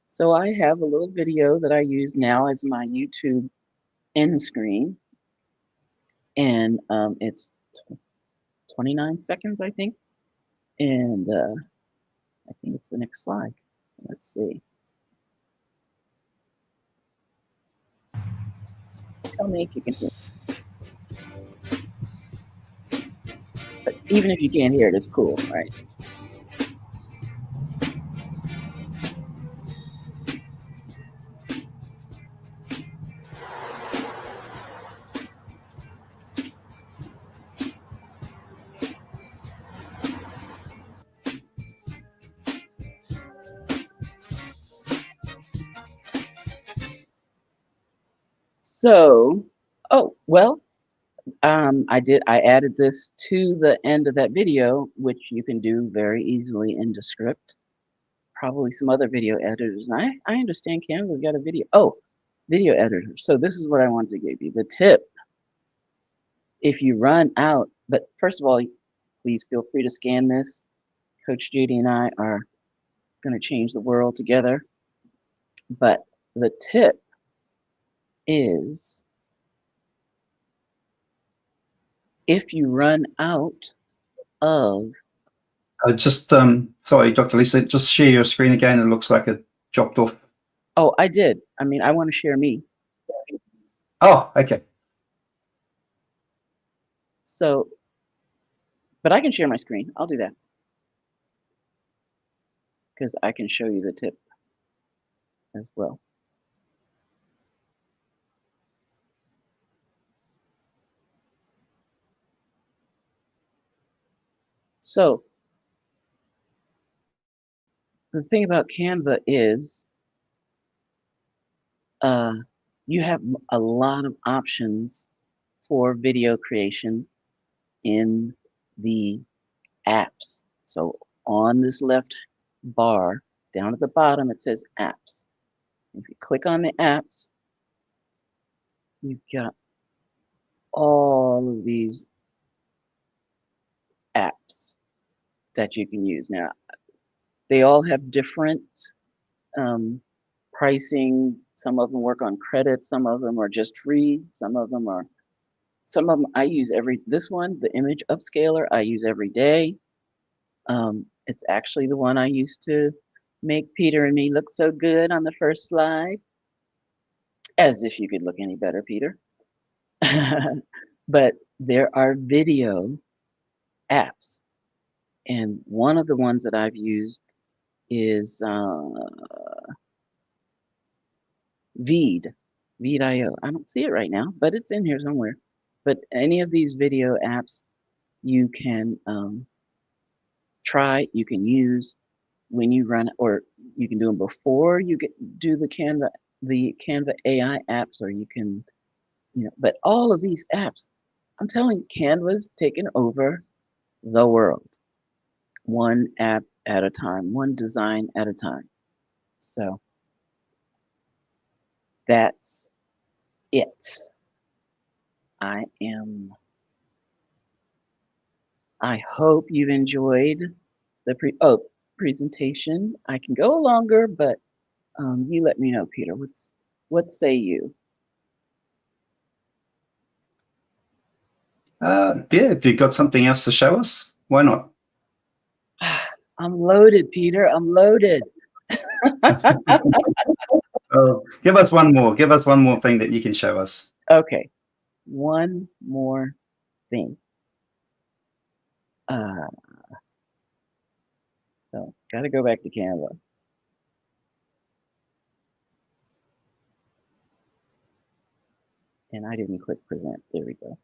So I have a little video that I use now as my YouTube end screen, and it's 29 seconds, I think, and I think it's the next slide. Let's see. Tell me if you can hear it. But even if you can't hear it, it's cool, right? So, oh, well, I added this to the end of that video, which you can do very easily in the script. Probably some other video editors. I understand Canva's got a video editor. So this is what I wanted to give you. The tip: if you run out, but first of all, please feel free to scan this. Coach Judy and I are going to change the world together. But the tip is, if you run out of... Just sorry, Dr. Lisa, just share your screen again. It looks like it dropped off. Oh, I did. I mean, I want to share me. Oh, okay. So, but I can share my screen. I'll do that, because I can show you the tip as well. So the thing about Canva is you have a lot of options for video creation in the apps. So on this left bar, down at the bottom, it says apps. If you click on the apps, you've got all of these apps that you can use. Now, they all have different pricing. Some of them work on credit, some of them are just free, some of them I use this one, the image upscaler, I use every day. It's actually the one I used to make Peter and me look so good on the first slide. As if you could look any better, Peter. But there are video apps, and one of the ones that I've used is Veed.io. I don't see it right now, but it's in here somewhere. But any of these video apps you can try, you can use when you run, or you can do them before you do the Canva AI apps, or you can, but all of these apps, I'm telling you, Canva's taken over the world, one app at a time, one design at a time. So that's it. I hope you've enjoyed the presentation. I can go longer, but you let me know, Peter. What say you? Yeah, if you've got something else to show us, why not? I'm loaded, Peter. I'm loaded. Give us one more. Give us one more thing that you can show us. Okay, one more thing. So got to go back to Canva. And I didn't click present. There we go.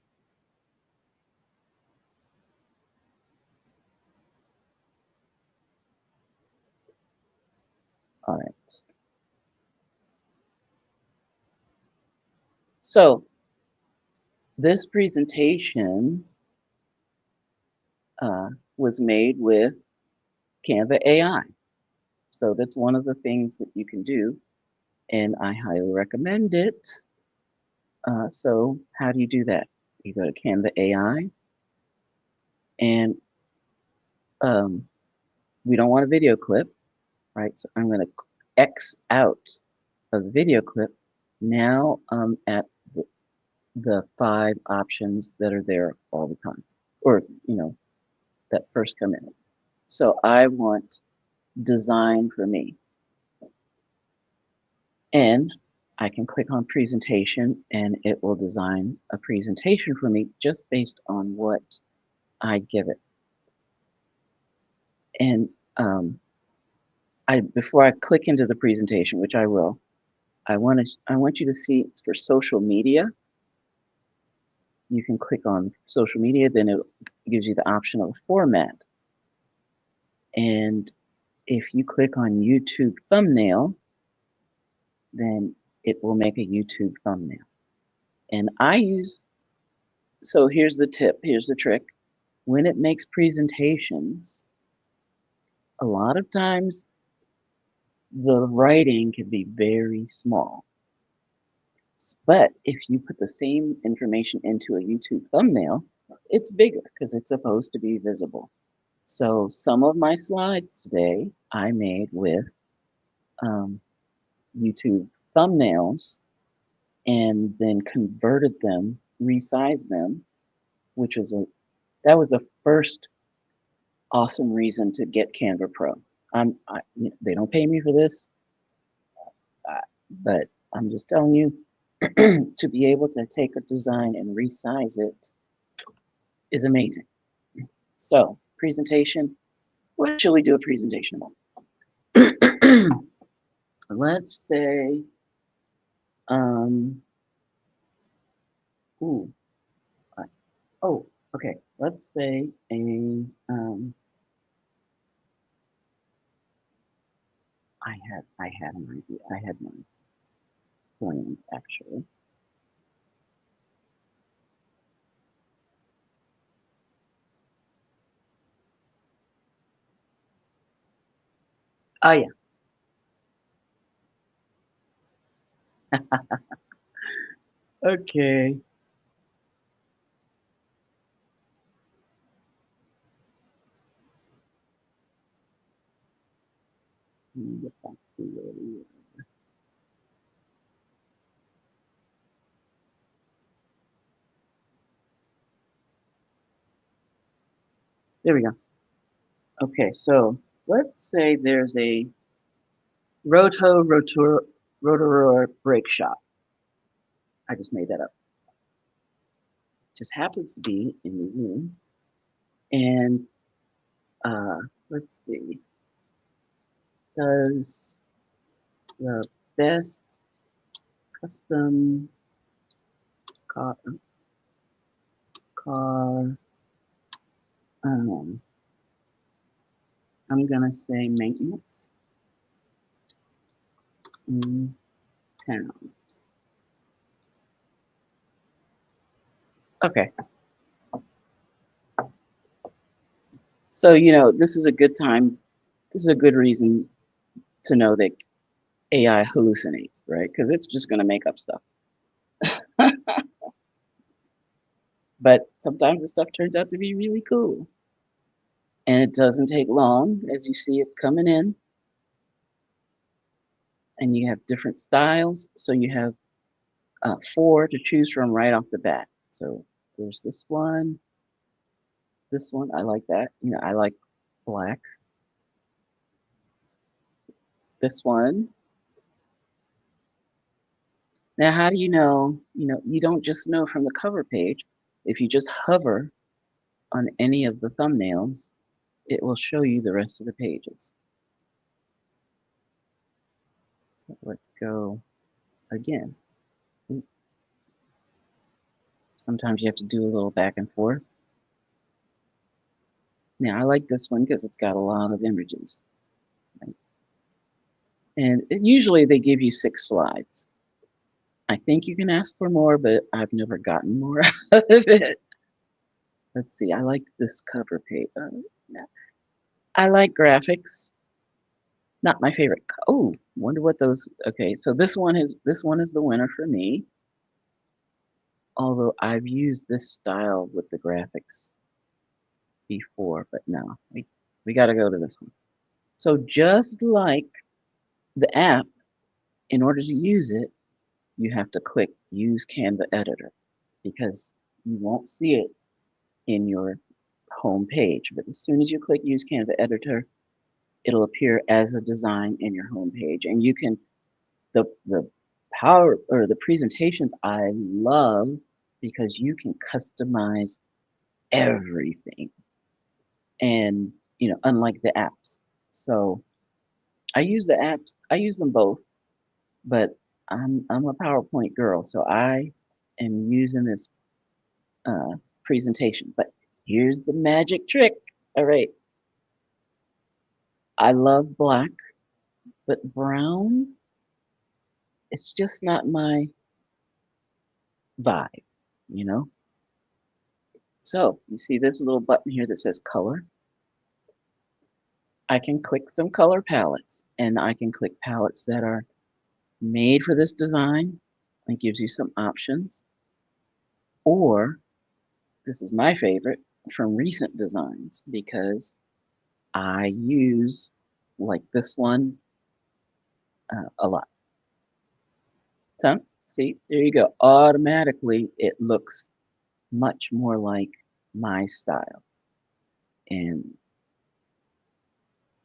All right. So this presentation was made with Canva AI. So that's one of the things that you can do, and I highly recommend it. So how do you do that? You go to Canva AI, and we don't want a video clip, right? So I'm going to X out a video clip. Now I'm at the 5 options that are there all the time, or that first come in. So I want design for me, and I can click on presentation, and it will design a presentation for me just based on what I give it. And before I click into the presentation, which I will, I want you to see for social media. You can click on social media, then it gives you the option of format. And if you click on YouTube thumbnail, then it will make a YouTube thumbnail. And so here's the tip, here's the trick. When it makes presentations, a lot of times the writing can be very small. But if you put the same information into a YouTube thumbnail, it's bigger because it's supposed to be visible. So some of my slides today I made with YouTube thumbnails and then converted them, resized them, which was that was the first awesome reason to get Canva Pro. They don't pay me for this, but I'm just telling you, to be able to take a design and resize it is amazing. So presentation, what should we do a presentation about? Let's say, okay, let's say I had an idea. I had my plan actually. Oh yeah. Okay. Let me get back to where we were. There we go. Okay, so let's say there's a rotor brake shop. I just made that up. Just happens to be in the room. And let's see. Does the best custom car I'm gonna say maintenance in town. Okay. So this is a good time. This is a good reason to know that AI hallucinates, right? Because it's just gonna make up stuff. But sometimes the stuff turns out to be really cool. And it doesn't take long. As you see, it's coming in. And you have different styles. So you have 4 to choose from right off the bat. So there's this one. This one, I like that. I like black. This one. Now, how do you know? You don't just know from the cover page. If you just hover on any of the thumbnails, it will show you the rest of the pages. So let's go again. Sometimes you have to do a little back and forth. Now I like this one because it's got a lot of images. Right? And usually they give you 6 slides. I think you can ask for more, but I've never gotten more out of it. Let's see, I like this cover page. I like graphics. Not my favorite. Oh, wonder what those. Okay, so this one is the winner for me. Although I've used this style with the graphics before, but no, we got to go to this one. So just like the app, in order to use it, you have to click Use Canva Editor because you won't see it in your home page. But as soon as you click Use Canva Editor, it'll appear as a design in your home page, and you can the power or the presentations I love because you can customize everything, and unlike the apps. So I use the apps, I use them both, but I'm a PowerPoint girl, so I am using this presentation. But here's the magic trick. All right, I love black, but brown, it's just not my vibe, you know? So you see this little button here that says color. I can click some color palettes, and I can click palettes that are made for this design. It gives you some options. Or, this is my favorite, from recent designs, because I use, like this one, a lot. So, see, there you go. Automatically, it looks much more like my style. And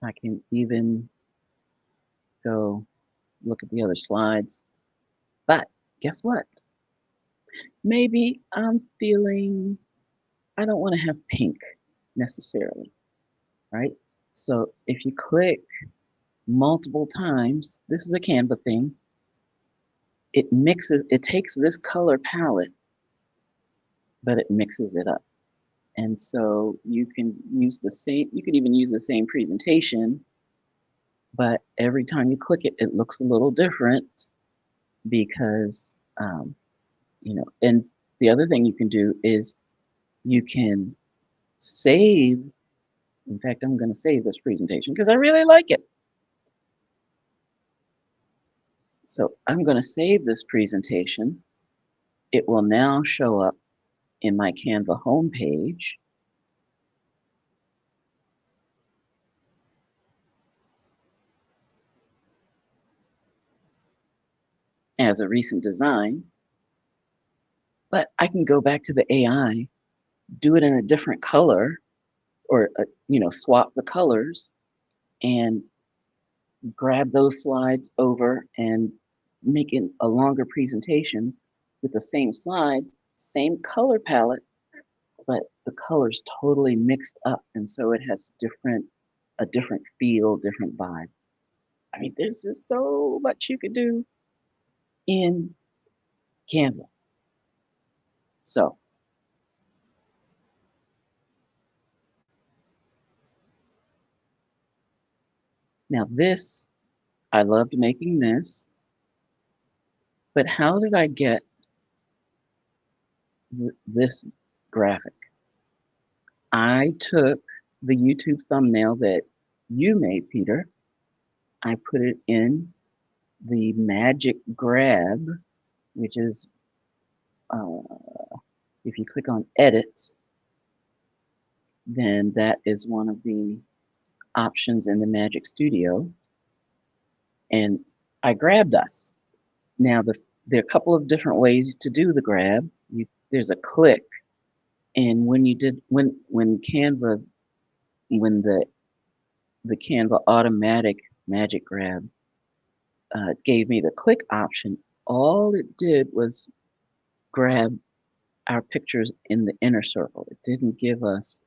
I can even go look at the other slides. But guess what? Maybe I'm feeling I don't want to have pink necessarily, right? So if you click multiple times, this is a Canva thing, it takes this color palette, but it mixes it up. And so you can even use the same presentation, but every time you click it, it looks a little different because, and the other thing you can do is you can save. In fact, I'm going to save this presentation because I really like it. So I'm going to save this presentation. It will now show up in my Canva homepage. As a recent design, but I can go back to the AI, do it in a different color, or swap the colors and grab those slides over and make it a longer presentation with the same slides, same color palette, but the colors totally mixed up, and so it has a different feel, different vibe. I mean, there's just so much you could do in Canva. So now this, I loved making this, but how did I get this graphic? I took the YouTube thumbnail that you made, Peter. I put it in the magic grab, which is, if you click on edit, then that is one of the options in the Magic Studio. And I grabbed us. Now, there are a couple of different ways to do the grab. There's a click, and when Canva, when the Canva automatic magic grab gave me the click option, all it did was grab our pictures in the inner circle. It didn't give us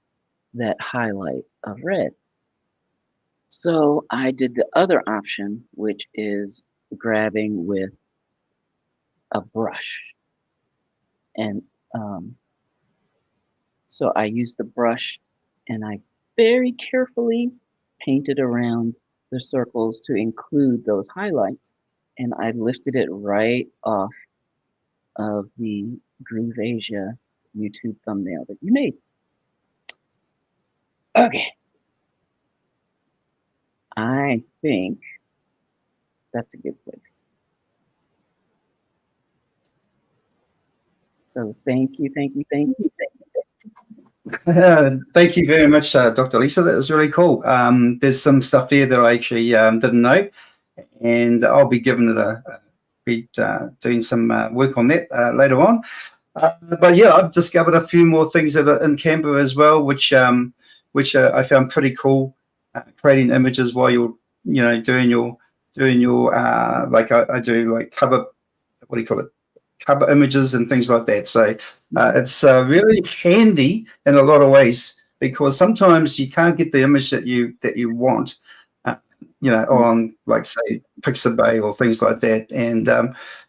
that highlight of red. So I did the other option, which is grabbing with a brush. And so I used the brush and I very carefully painted around the circles to include those highlights. And I lifted it right off of the GrooveAsia YouTube thumbnail that you made. Okay. I think that's a good place. So thank you, thank you, thank you, thank you. Thank you very much, Dr. Lisa. That was really cool. There's some stuff there that I actually didn't know, and I'll be giving it doing some work on that later on. But yeah, I've discovered a few more things that are in Canva as well, which I found pretty cool. Creating images while you're doing your like I do, like cover, what do you call it, cover images and things like that. So it's really handy in a lot of ways, because sometimes you can't get the image that you want, on, like, say, Pixabay or things like that. And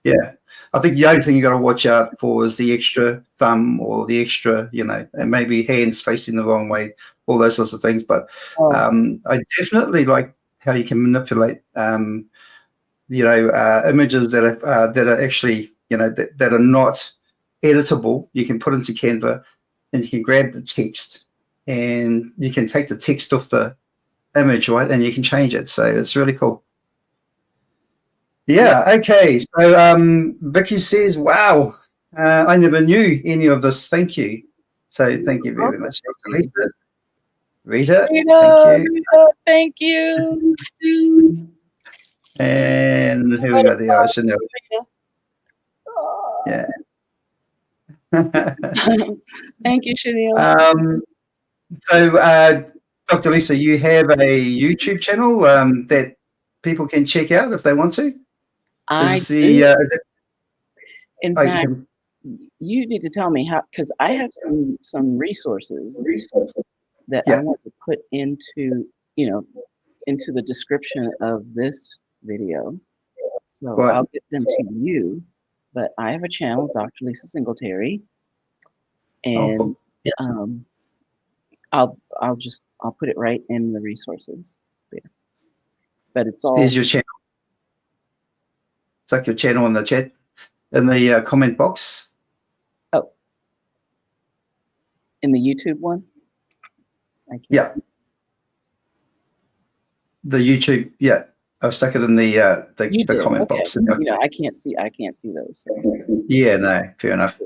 yeah, I think the only thing you got to watch out for is the extra thumb or the extra, and maybe hands facing the wrong way, all those sorts of things. But I definitely like how you can manipulate, images that are actually, that are not editable. You can put into Canva, and you can grab the text, and you can take the text off the image, right, and you can change it. So it's really cool. Yeah. Okay. So Vicky says, "Wow, I never knew any of this. Thank you." So thank you very much, Dr. Lisa. Rita, thank you. And here we go. The Chanel. Yeah. Thank you, Chanel. So, Dr. Lisa, you have a YouTube channel that people can check out if they want to. In fact, you need to tell me how, because I have some resources that I want to put into the description of this video. So I'll get them to you. But I have a channel, Dr. Lisa Singletary, and I'll put it right in the resources there. But it's all. Here's your channel. It's like your channel in the chat, in the comment box. Oh, in the YouTube one. Yeah. The YouTube, yeah. I've stuck it in the comment box. I can't see those. So. Yeah, no, fair enough.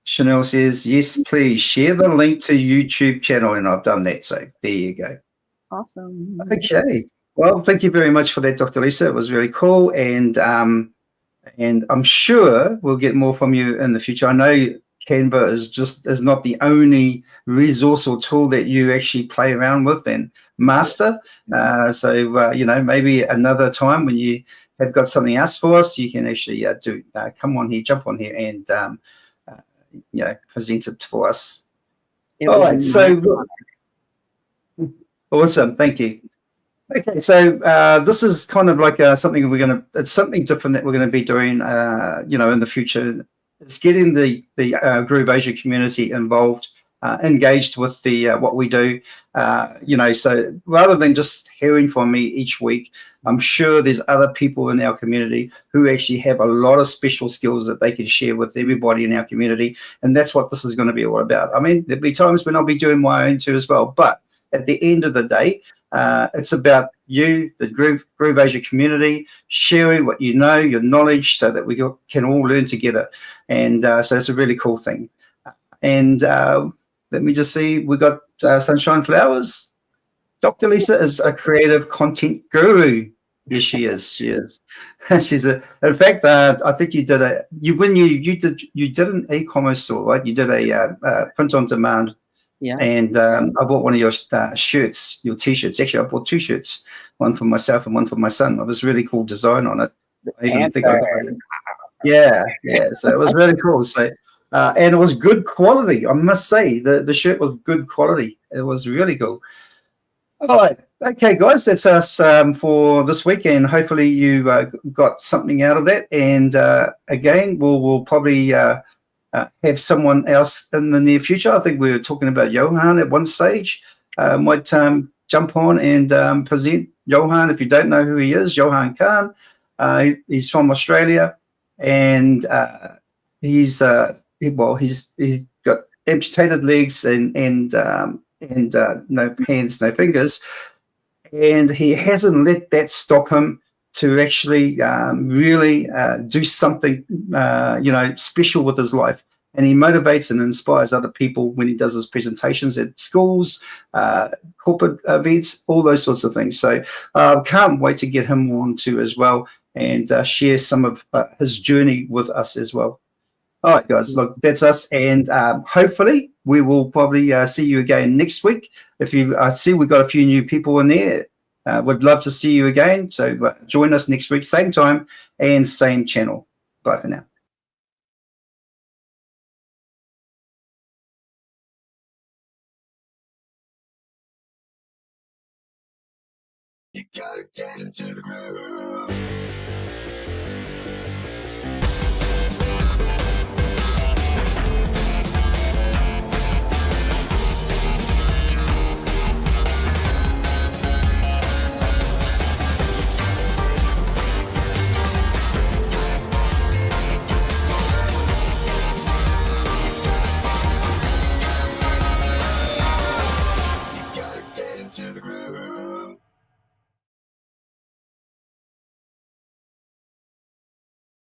Chanel says, yes, please share the link to YouTube channel, and I've done that. So there you go. Awesome. Okay. Well, thank you very much for that, Dr. Lisa. It was really cool, and I'm sure we'll get more from you in the future. I know Canva is not the only resource or tool that you actually play around with and master. So maybe another time when you have got something else for us, you can actually jump on here and present it for us. All right. So awesome. Thank you. Okay, so this is kind of like something it's something different that we're going to be doing, in the future. It's getting the GrooveAsia community involved, engaged with what we do. So rather than just hearing from me each week, I'm sure there's other people in our community who actually have a lot of special skills that they can share with everybody in our community, and that's what this is going to be all about. I mean, there'll be times when I'll be doing my own too as well, but at the end of the day, it's about you, the GrooveAsia community, sharing what you know, your knowledge, so that we can all learn together. And so it's a really cool thing. And let me just see, we got Sunshine Flowers. Dr. Lisa is a creative content guru. Yes, she is. She is. In fact, I think you did an e-commerce store, right? You did a print on demand. Yeah. And I bought one of your shirts, your t-shirts. Actually, I bought two shirts, one for myself and one for my son. It was a really cool design on it. I even think I got it. Yeah. So it was really cool. So And it was good quality, I must say. The shirt was good quality. It was really cool. All right. Okay, guys, that's us for this week, and hopefully you got something out of that. And again, we'll probably have someone else in the near future. I think we were talking about Johan at one stage. Might jump on and present Johan. If you don't know who he is, Johan Khan. He's from Australia, and he's got amputated legs and no hands, no fingers, and he hasn't let that stop him to actually really do something special with his life. And he motivates and inspires other people when he does his presentations at schools, corporate events, all those sorts of things. So can't wait to get him on too as well, and share some of his journey with us as well. All right, guys, look, that's us, and hopefully we will probably see you again next week. If you see, we've got a few new people in there. Would love to see you again. So join us next week, same time and same channel. Bye for now. You gotta get into the groove.